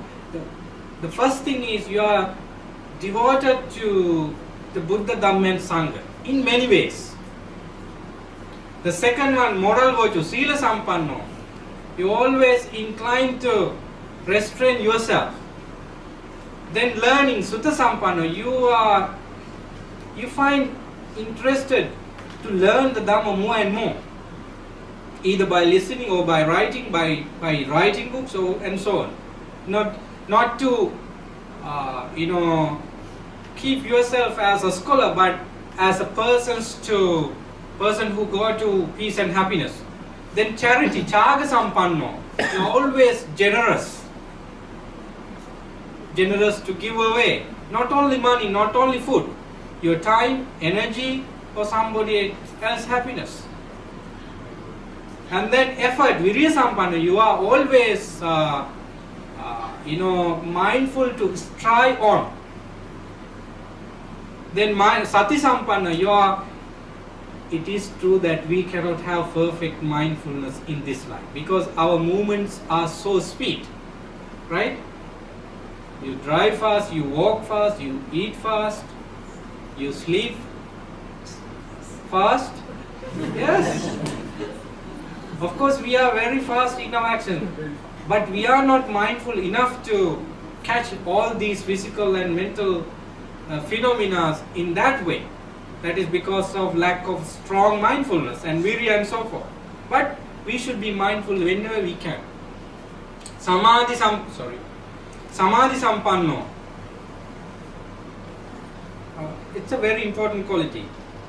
The first thing is you are devoted to the Buddha, Dhamma and Sangha in many ways. The second one, moral virtue, Sila Sampanno. You always inclined to restrain yourself. Then learning Sutta Sampanna, you find interested to learn the Dhamma more and more, either by listening or by writing, by writing books and so on. Not to keep yourself as a scholar, but as a person who go to peace and happiness. Then charity, Chaga Sampanno, you're always generous to give away, not only money, not only food, your time, energy for somebody else's happiness. And then effort, Virya Sampanna, you are always mindful to strive on. Then Sati Sampanna, it is true that we cannot have perfect mindfulness in this life because our movements are so speed, right? You drive fast, you walk fast, you eat fast, you sleep fast. Yes. Of course, we are very fast in our action, but we are not mindful enough to catch all these physical and mental phenomena in that way. That is because of lack of strong mindfulness and virya and so forth. But we should be mindful whenever we can. Samadhi Sampanno. It's a very important quality.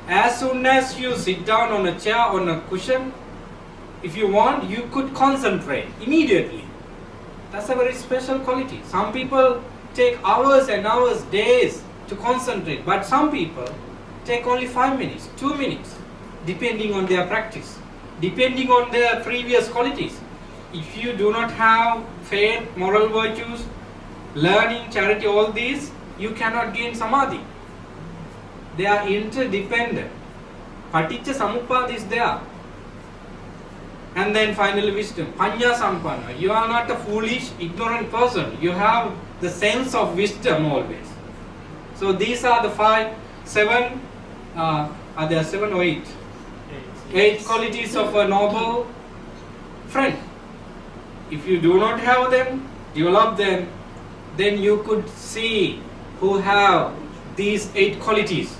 As soon as you sit down on a chair, on a cushion, if you want, you could concentrate immediately. That's a very special quality. Some people take hours and hours, days to concentrate, but some people take only 5 minutes, 2 minutes, depending on their practice, depending on their previous qualities. If you do not have faith, moral virtues, learning, charity, all these, you cannot gain samadhi. They are interdependent. Paticca Samuppada is there. And then finally wisdom, Panya Sampanna. You are not a foolish, ignorant person. You have the sense of wisdom always. So these are the seven, are there 7 or 8? 8 qualities of a noble friend. If you do not have them, develop them, then you could see who have these 8 qualities.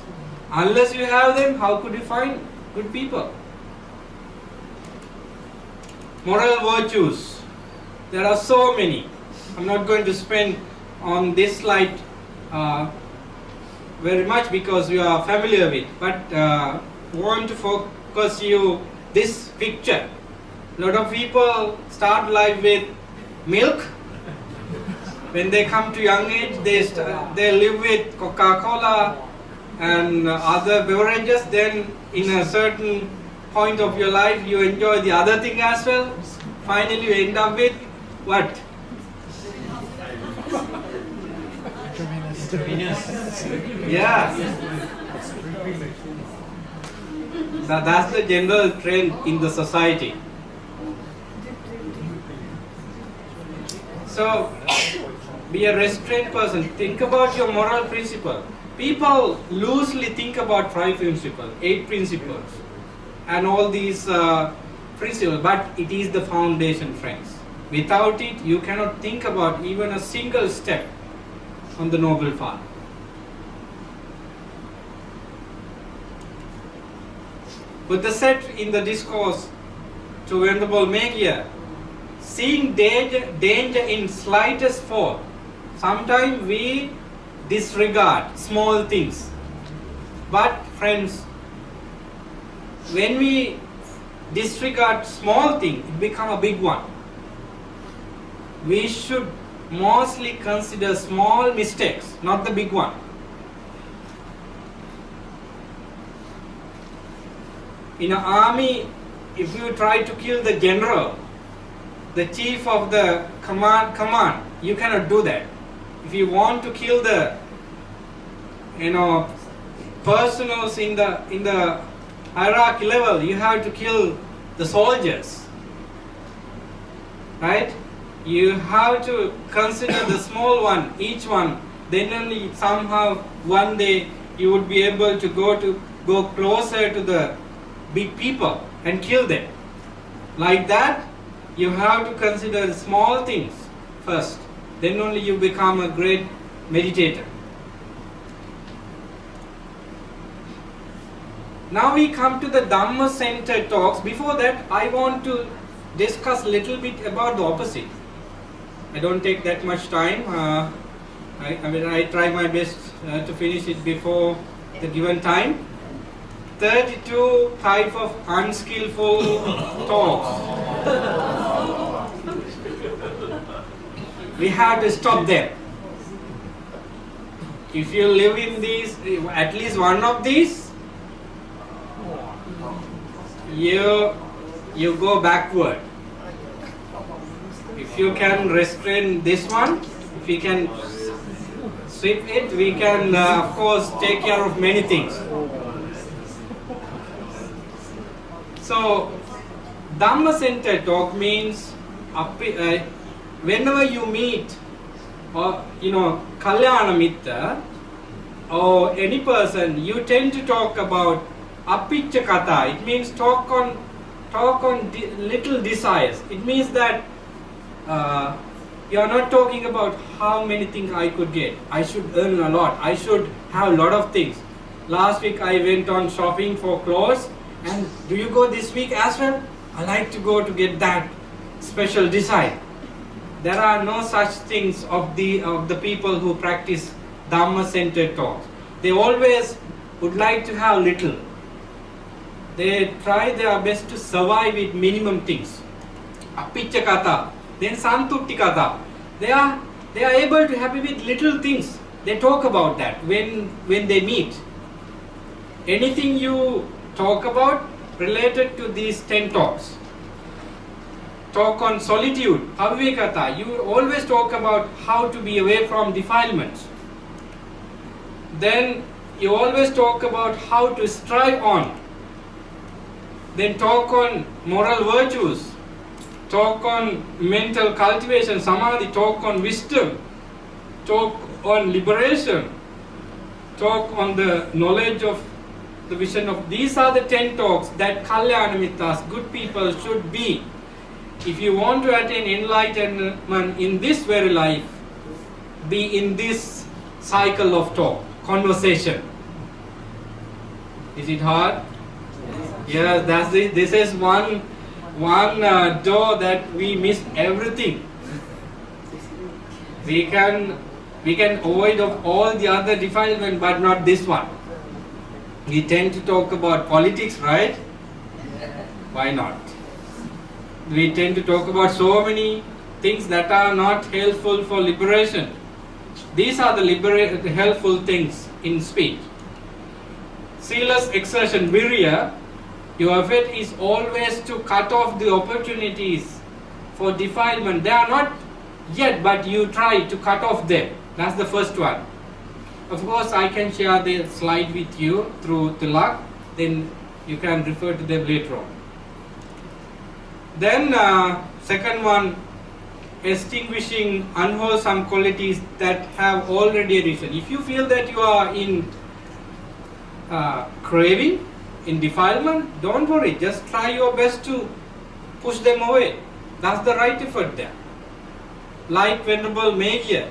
Unless you have them, how could you find good people? Moral virtues. There are so many. I'm not going to spend on this slide very much because you are familiar with, but want to focus you this picture. A lot of people start life with milk. When they come to young age, they live with Coca-Cola and other beverages. Then in a certain point of your life, you enjoy the other thing as well. Finally, you end up with what? Yeah. That's the general trend in the society. So, be a restrained person. Think about your moral principle. People loosely think about 5 principles, 8 principles, and all these principles, but it is the foundation, friends. Without it, you cannot think about even a single step on the noble path. Buddha said in the discourse to Venerable Megya, seeing danger in slightest form, sometimes we disregard small things. But friends, when we disregard small thing, it becomes a big one. We should mostly consider small mistakes, not the big one. In an army, if you try to kill the general, the chief of the command, you cannot do that. If you want to kill the personals in the hierarchy level, you have to kill the soldiers, right? You have to consider the small one, each one. Then only somehow one day you would be able to go closer to the big people and kill them. Like that, you have to consider small things first. Then only you become a great meditator. Now we come to the Dhamma centered talks. Before that, I want to discuss a little bit about the opposite. I don't take that much time. I try my best to finish it before the given time. 32 type of unskillful talks. We have to stop them. If you live in these, at least one of these, you go backward. If you can restrain this one, if we can sweep it, we can of course take care of many things. So, Dhamma centered talk means whenever you meet or Kalyana Mitra or any person, you tend to talk about Apicca Katha. It means talk on little desires. It means that you are not talking about how many things I could get. I should earn a lot. I should have a lot of things. Last week I went on shopping for clothes, and do you go this week as well? I like to go to get that special desire. There are no such things of the people who practice Dhamma centered talks. They always would like to have little. They try their best to survive with minimum things. Apicca Katha, then Santutti Katha. They are able to happy with little things. They talk about that when they meet. Anything you talk about related to these 10 talks. Talk on solitude, Avvekata. You always talk about how to be away from defilements. Then you always talk about how to strive on. Then talk on moral virtues, talk on mental cultivation, samadhi, talk on wisdom, talk on liberation, talk on the knowledge of the vision of. These are the 10 talks that Kalyana Mitras, good people, should be. If you want to attain enlightenment in this very life, be in this cycle of talk, conversation. Is it hard? Yes, that's it. This is one door that we miss everything. We can avoid of all the other defilement, but not this one. We tend to talk about politics, right? Why not? We tend to talk about so many things that are not helpful for liberation. These are the helpful things in speech. Zealous exertion, virya. Your effort is always to cut off the opportunities for defilement. They are not yet, but you try to cut off them. That's the first one. Of course, I can share the slide with you through Tilak. Then you can refer to them later on. Then second one, extinguishing unwholesome qualities that have already arisen. If you feel that you are in craving, in defilement, don't worry, just try your best to push them away. That's the right effort there. Like Venerable Megya,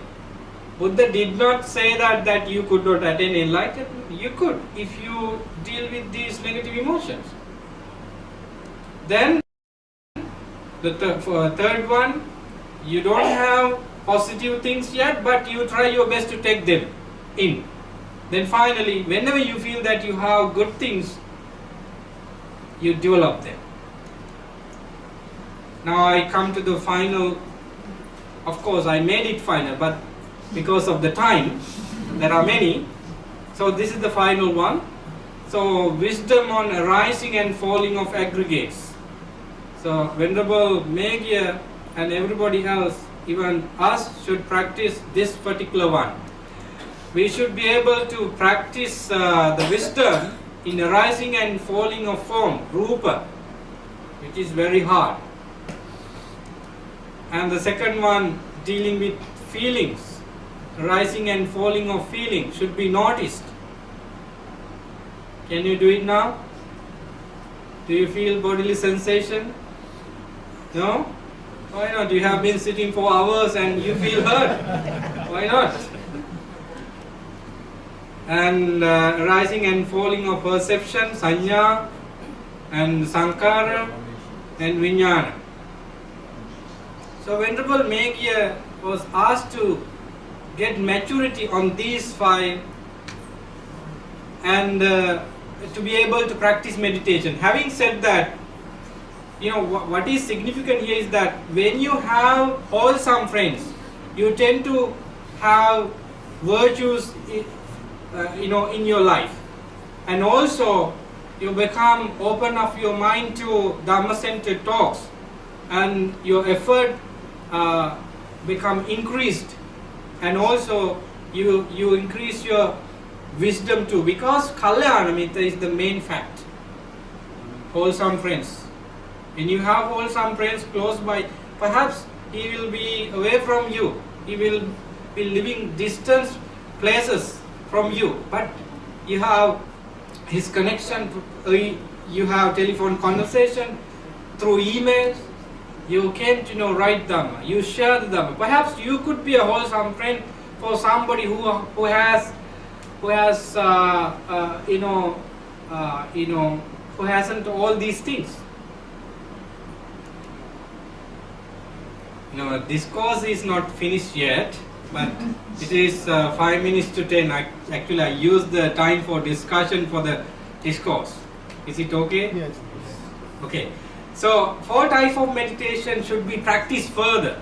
Buddha did not say that you could not attain enlightenment. You could if you deal with these negative emotions. Then the third one, you don't have positive things yet, but you try your best to take them in. Then finally, whenever you feel that you have good things, you develop them. Now I come to the final. Of course, I made it final, but because of the time, there are many. So this is the final one. So wisdom on arising and falling of aggregates. So Venerable Megya and everybody else, even us, should practice this particular one. We should be able to practice the wisdom in arising and falling of form, rupa, which is very hard. And the second one, dealing with feelings, rising and falling of feeling, should be noticed. Can you do it now? Do you feel bodily sensation? No? Why not? You have been sitting for hours and you feel hurt. Why not? And rising and falling of perception, sanya, and sankara, and vijnana. So Venerable Megya was asked to get maturity on these 5 and to be able to practice meditation. Having said that, what is significant here is that when you have wholesome friends, you tend to have virtues in your life, and also you become open of your mind to Dhamma-centered talks, and your effort become increased, and also you increase your wisdom too, because Kalyana Mitra is the main fact. Wholesome friends. When you have wholesome friends close by, perhaps he will be away from you, he will be living distant places from you, but you have his connection, you have telephone conversation, through emails, you came to know right Dhamma, you share the Dhamma. Perhaps you could be a wholesome friend for somebody who hasn't all these things. This course is not finished yet, but it is 5 minutes to 10. Actually, I used the time for discussion for the discourse. Is it okay? Yes. Okay. So, 4 types of meditation should be practiced further.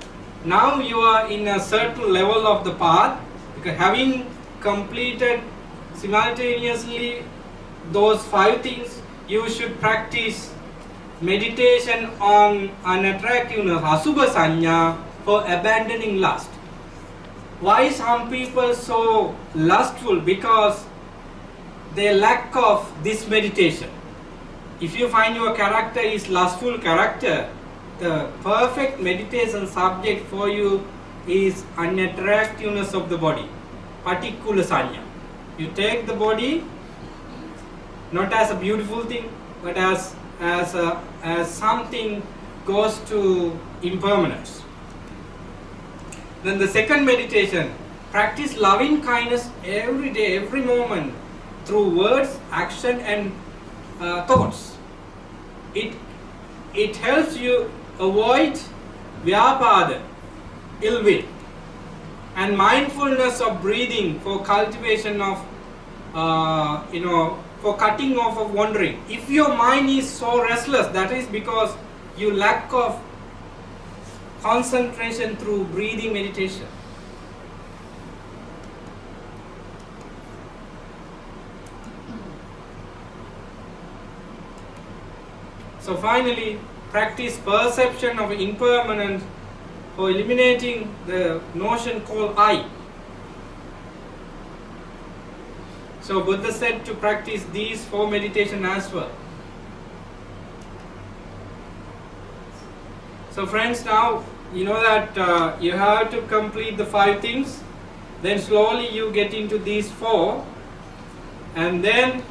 Now you are in a certain level of the path, because having completed simultaneously those 5 things, you should practice meditation on unattractiveness, asubha sanya, for abandoning lust. Why some people so lustful? Because they lack of this meditation. If you find your character is lustful character, the perfect meditation subject for you is unattractiveness of the body, particular sanya. You take the body not as a beautiful thing, but as something goes to impermanence. Then the second meditation, practice loving kindness every day, every moment, through words, action, and thoughts. It helps you avoid vyapada, ill will, and mindfulness of breathing for cultivation of for cutting off of wandering. If your mind is so restless, that is because you lack of concentration through breathing meditation. So finally, practice perception of impermanence for eliminating the notion called I. So Buddha said to practice these 4 meditation as well. So friends, now you know that you have to complete the 5 things, then slowly you get into these 4, and then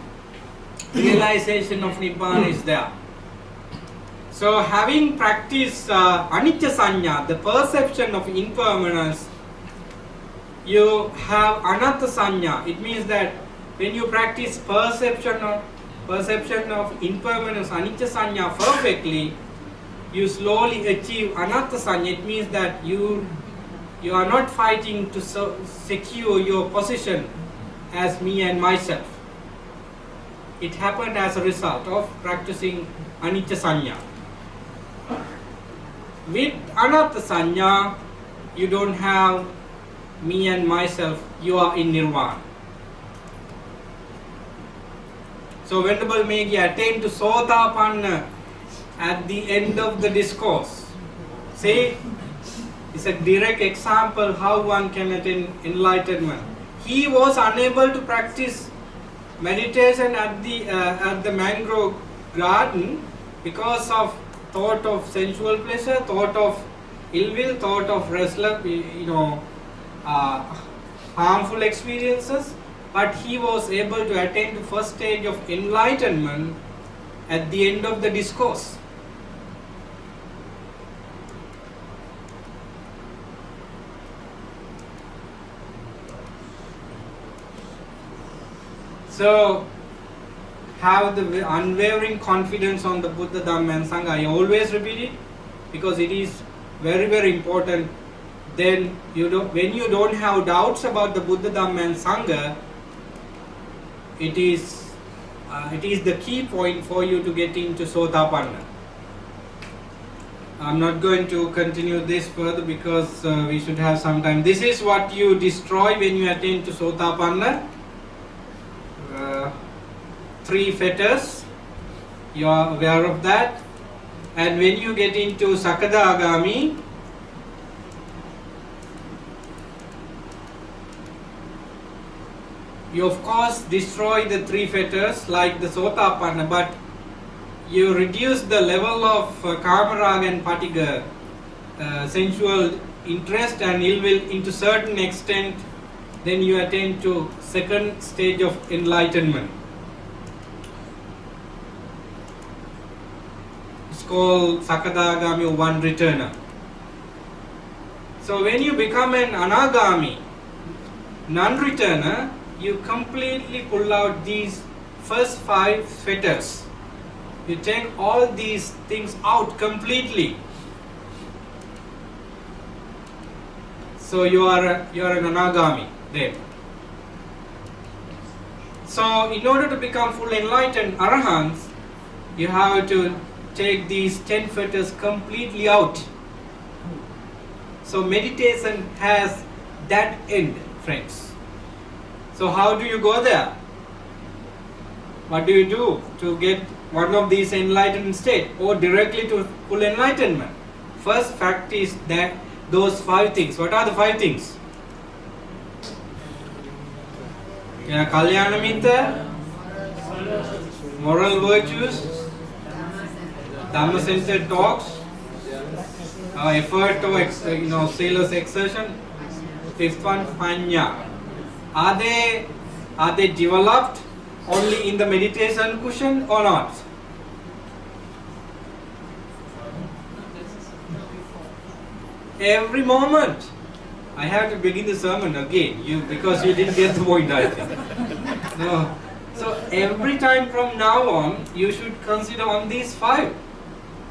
realization of Nibbana is there. So having practiced anicca sanya, the perception of impermanence, you have anatta sanya. It means that when you practice perception of impermanence, anicca sanya perfectly, you slowly achieve anatta sanya. It means that you are not fighting to secure your position as me and myself. It happened as a result of practicing anicca sanya. With anatta sanya, you don't have me and myself, you are in nirvana. So Venerable Megya attained to Sotapanna at the end of the discourse. See, it's a direct example how one can attain enlightenment. He was unable to practice meditation at the mangrove garden because of thought of sensual pleasure, thought of ill will, thought of restless, harmful experiences. But he was able to attain the first stage of enlightenment at the end of the discourse. So have the unwavering confidence on the Buddha, Dhamma and Sangha. I always repeat it because it is very, very important. Then when you don't have doubts about the Buddha, Dhamma and Sangha, it is the key point for you to get into Sotapanna. I'm not going to continue this further because we should have some time. This is what you destroy when you attain to Sotapanna. 3 fetters, you are aware of that. And when you get into Sakadagami, you of course destroy the 3 fetters like the Sotapanna, but you reduce the level of Kamaraga and Patiga, sensual interest and ill will into certain extent, then you attain to second stage of enlightenment. It's called Sakadagami or one returner. So when you become an Anagami, non-returner, you completely pull out these first 5 fetters. You take all these things out completely. So you are an Anagami there. So in order to become full enlightened Arahants, you have to take these 10 fetters completely out. So meditation has that end, friends. So how do you go there? What do you do to get one of these enlightened state or directly to full enlightenment? First fact is that those 5 things. What are the 5 things? Yeah, Kalyana Mitra, moral virtues, Dhamma-centered talks, effort or zealous exertion. 5th one, Panya. Are they developed only in the meditation cushion or not? Every moment. I have to begin the sermon again, because you didn't get the point, I think. No. So every time from now on, you should consider on these 5.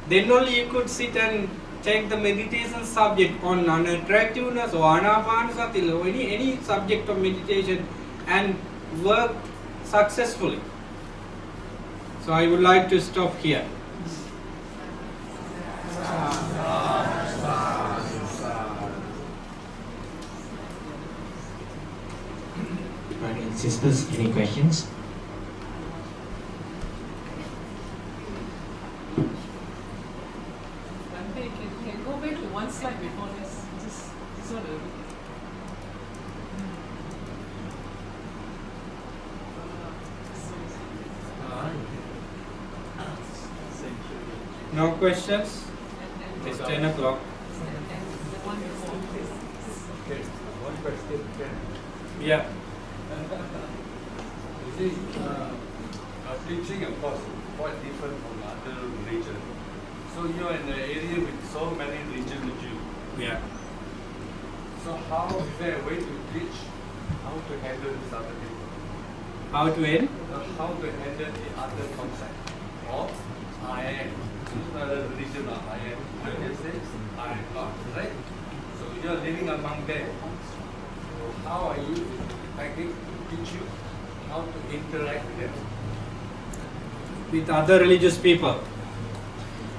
Then only you could sit and take the meditation subject on non-attractiveness or anapanasati or any subject of meditation and work successfully. So I would like to stop here. Brothers and sisters, any questions? Bhante, can go back to one slide before this. This one. No questions? It's 10 o'clock. Okay, one question. Yeah. You see, teaching of course quite different from other religion. So you are in an area with so many religions with you. Yeah. So how is there a way to teach how to handle this other people? How to end? How to handle the other concept of I am. This is not a religion of I am. I can say I am God, right? So you are living among them. So how are you effective to teach you how to interact with them? With other religious people.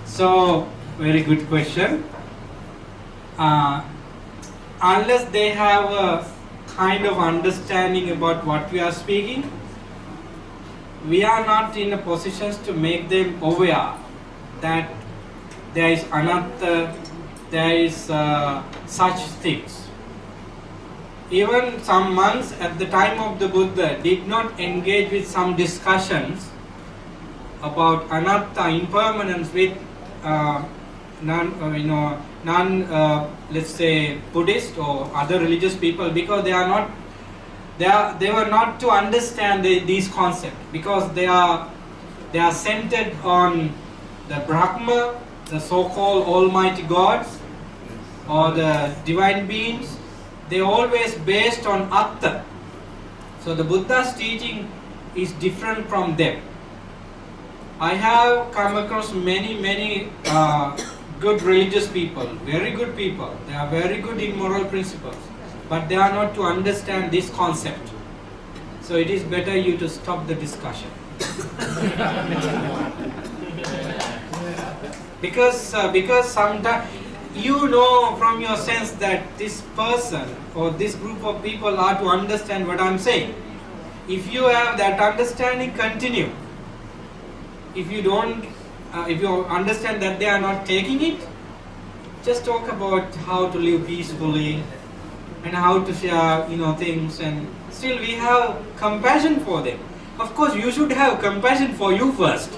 So, very good question. Unless they have a kind of understanding about what we are speaking, we are not in a position to make them aware that there is anatta, there is such things. Even some monks at the time of the Buddha did not engage with some discussions about anatta, impermanence with let's say Buddhist or other religious people, because they were not to understand these concepts, because they are centered on the Brahma, the so-called Almighty Gods or the divine beings. They always based on Atta. So the Buddha's teaching is different from them. I have come across many good religious people, very good people. They are very good in moral principles, but they are not to understand this concept. So it is better you to stop the discussion. because sometimes you know from your sense that this person or this group of people are to understand what I am saying. If you have that understanding, continue. If you don't, if you understand that they are not taking it, just talk about how to live peacefully and how to share, things, and still we have compassion for them. Of course, you should have compassion for you first,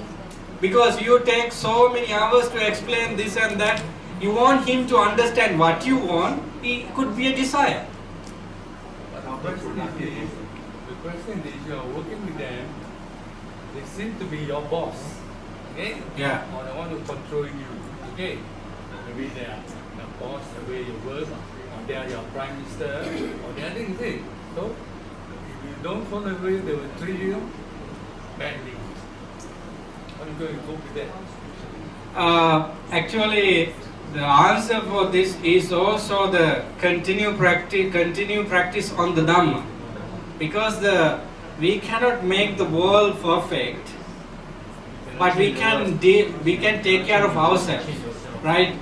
because you take so many hours to explain this and that. You want him to understand what you want. It could be a desire. But the question is, you are working with them, they seem to be your boss, okay? Yeah. Or they want to control you, okay? Maybe they are the boss, the way you work, or they are your prime minister, or they are things, see? So, if you don't follow the way, they will treat you badly. How are you going to cope with that? Actually, the answer for this is also the continue practice on the Dhamma, because we cannot make the world perfect, but we can take care of ourselves, right?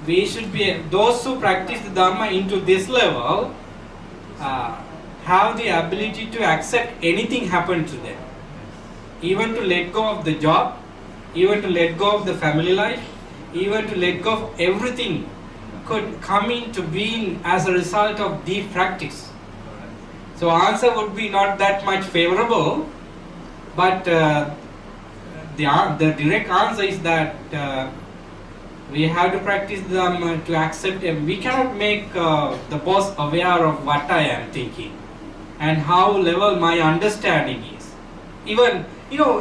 We should be those who practice the Dhamma into this level have the ability to accept anything happen to them, even to let go of the job, even to let go of the family life, even to let go of everything could come into being as a result of deep practice. So answer would be not that much favorable, but the direct answer is that we have to practice them to accept them. We cannot make the boss aware of what I am thinking and how level my understanding is. Even,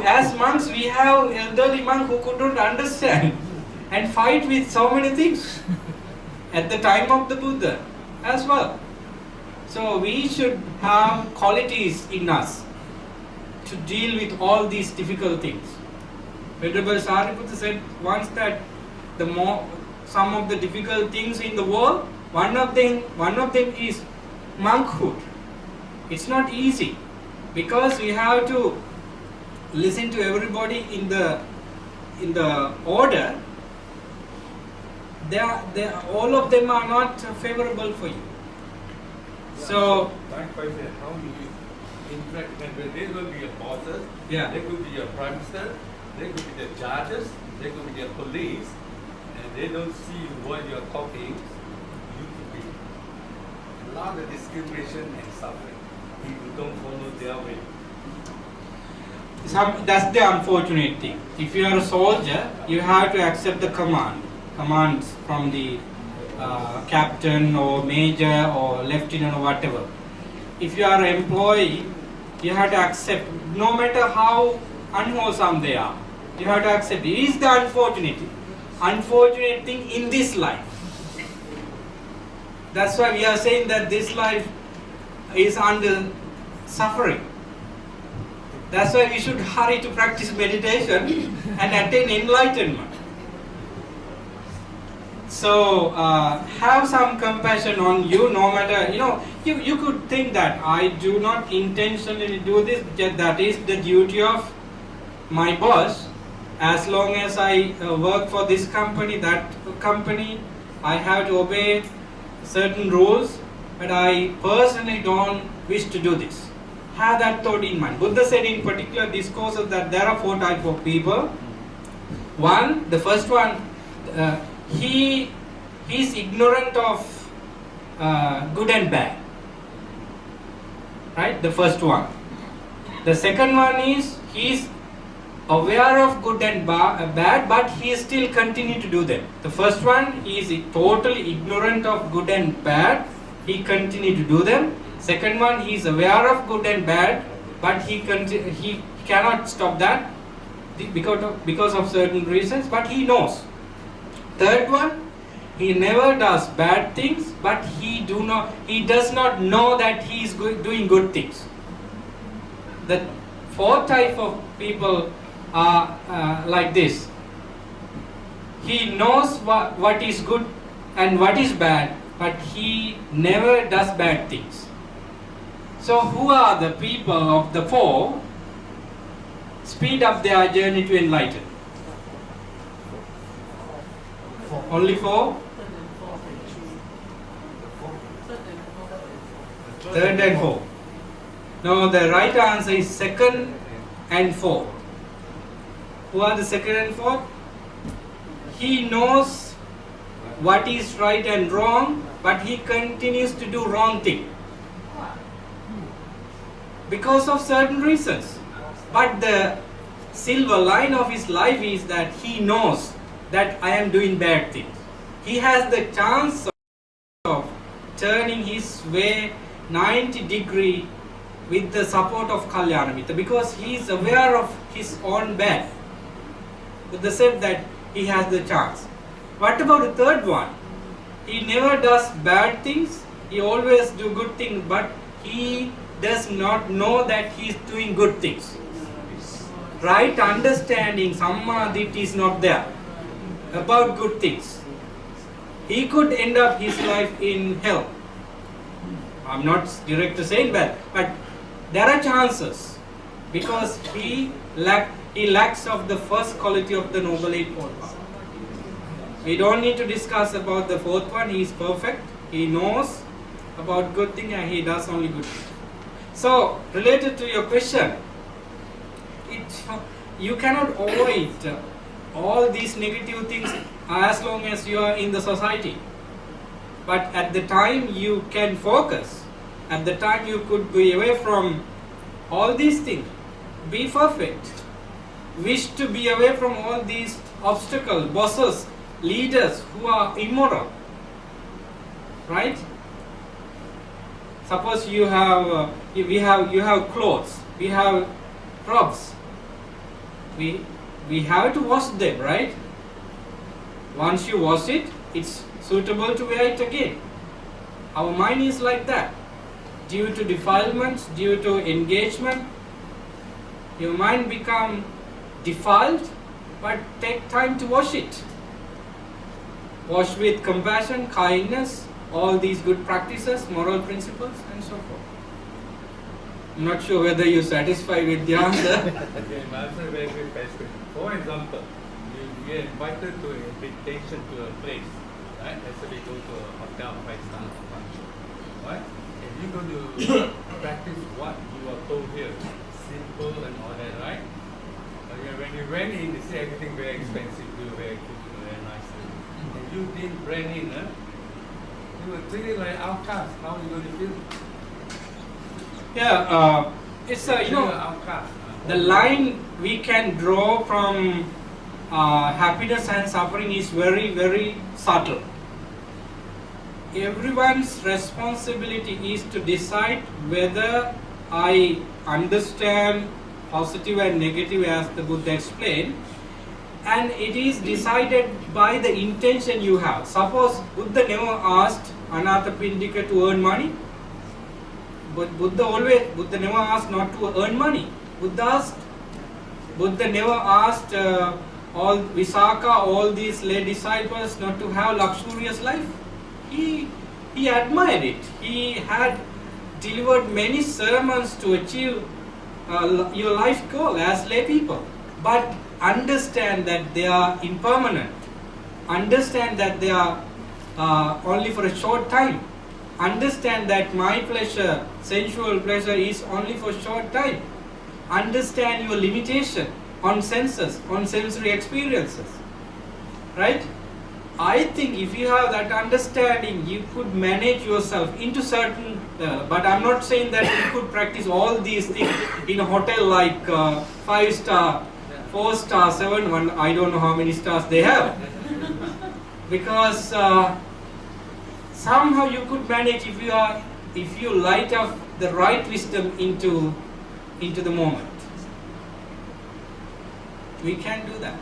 as monks, we have elderly monk who couldn't understand and fight with so many things at the time of the Buddha as well. So we should have qualities in us to deal with all these difficult things. Venerable Sariputta said once that some of the difficult things in the world, one of them is monkhood. It's not easy, because we have to listen to everybody in the order. All of them are not favorable for you. So, like I said, how do you interact with them? They will be your bosses, yeah. They could be your prime minister, they could be the judges, they could be the police, and they don't see what you're talking. You could be a lot of discrimination and suffering if you don't follow their way. That's the unfortunate thing. If you are a soldier, you have to accept the commands from the captain or major or lieutenant or whatever. If you are an employee, you have to accept, no matter how unwholesome they are. You have to accept. It is the unfortunate thing in this life. That's why we are saying that this life is under suffering. That's why we should hurry to practice meditation and attain enlightenment. So have some compassion on you, no matter, you could think that I do not intentionally do this, that is the duty of my boss. As long as I work for this company, that company, I have to obey certain rules, but I personally don't wish to do this. Have that thought in mind. Buddha said in particular discourses that there are 4 types of people. The first one, he is ignorant of good and bad. Right? The first one. The second one is he is aware of good and bad, but he still continue to do them. The first one, he is totally ignorant of good and bad. He continue to do them. Second one, he is aware of good and bad, but he cannot stop that because of certain reasons, but he knows. Third one, he never does bad things, but he does not know that he is doing good things. The fourth type of people are like this. He knows what is good and what is bad, but he never does bad things. So who are the people of the four? Speed up their journey to enlighten. Only four? Third and fourth. No, the right answer is second and fourth. Who are the second and fourth? He knows what is right and wrong, but he continues to do wrong thing because of certain reasons. But the silver line of his life is that he knows that I am doing bad things. He has the chance of turning his way 90 degree with the support of Kalyanamita, because he is aware of his own bad. With the same that he has the chance. What about the third one? He never does bad things, he always do good things, but he does not know that he is doing good things. Right understanding, Sammadit is not there about good things. He could end up his life in hell. I'm not direct saying that, but there are chances because he lacks of the first quality of the Noble Eightfold Path. We don't need to discuss about the fourth one. He is perfect. He knows about good thing and he does only good thing. So, related to your question, you cannot avoid all these negative things as long as you are in the society. But at the time you can focus, at the time you could be away from all these things, be perfect, wish to be away from all these obstacles, bosses, leaders who are immoral, right? Suppose you have clothes, we have robes, we have to wash them, right? Once you wash it, it's suitable to wear it again. Our mind is like that. Due to defilements, due to engagement, your mind become defiled, but take time to wash it. Wash with compassion, kindness, all these good practices, moral principles, and so forth. I'm not sure whether you're satisfied with the answer. Okay, my answer is very good question. For example, you are invited to an invitation to a place, right? Let's say we go to a hotel, 5-star function, right? If you go to practice what you are told here, simple and all that, right? When you went in, they say everything very expensive, very good, very nice. If you didn't brand in, you were treated like outcast. How are you going to feel? Yeah, it's You're an outcast. the line we can draw from happiness and suffering is very, very subtle. Everyone's responsibility is to decide whether I understand positive and negative as the Buddha explained, and it is decided by the intention you have. Suppose Buddha never asked Anathapindika to earn money, but Buddha never asked not to earn money. Buddha never asked all Visakha, all these lay disciples not to have luxurious life. He admired it. He had delivered many sermons to achieve your life goal as lay people. But understand that they are impermanent. Understand that they are only for a short time. Understand that my pleasure, sensual pleasure, is only for a short time. Understand your limitation on senses, on sensory experiences. Right? I think if you have that understanding, you could manage yourself into certain, but I'm not saying that you could practice all these things in a hotel like 5-star, 4-star, 7, I don't know how many stars they have. Because somehow you could manage if you light up the right wisdom into the moment. We can do that.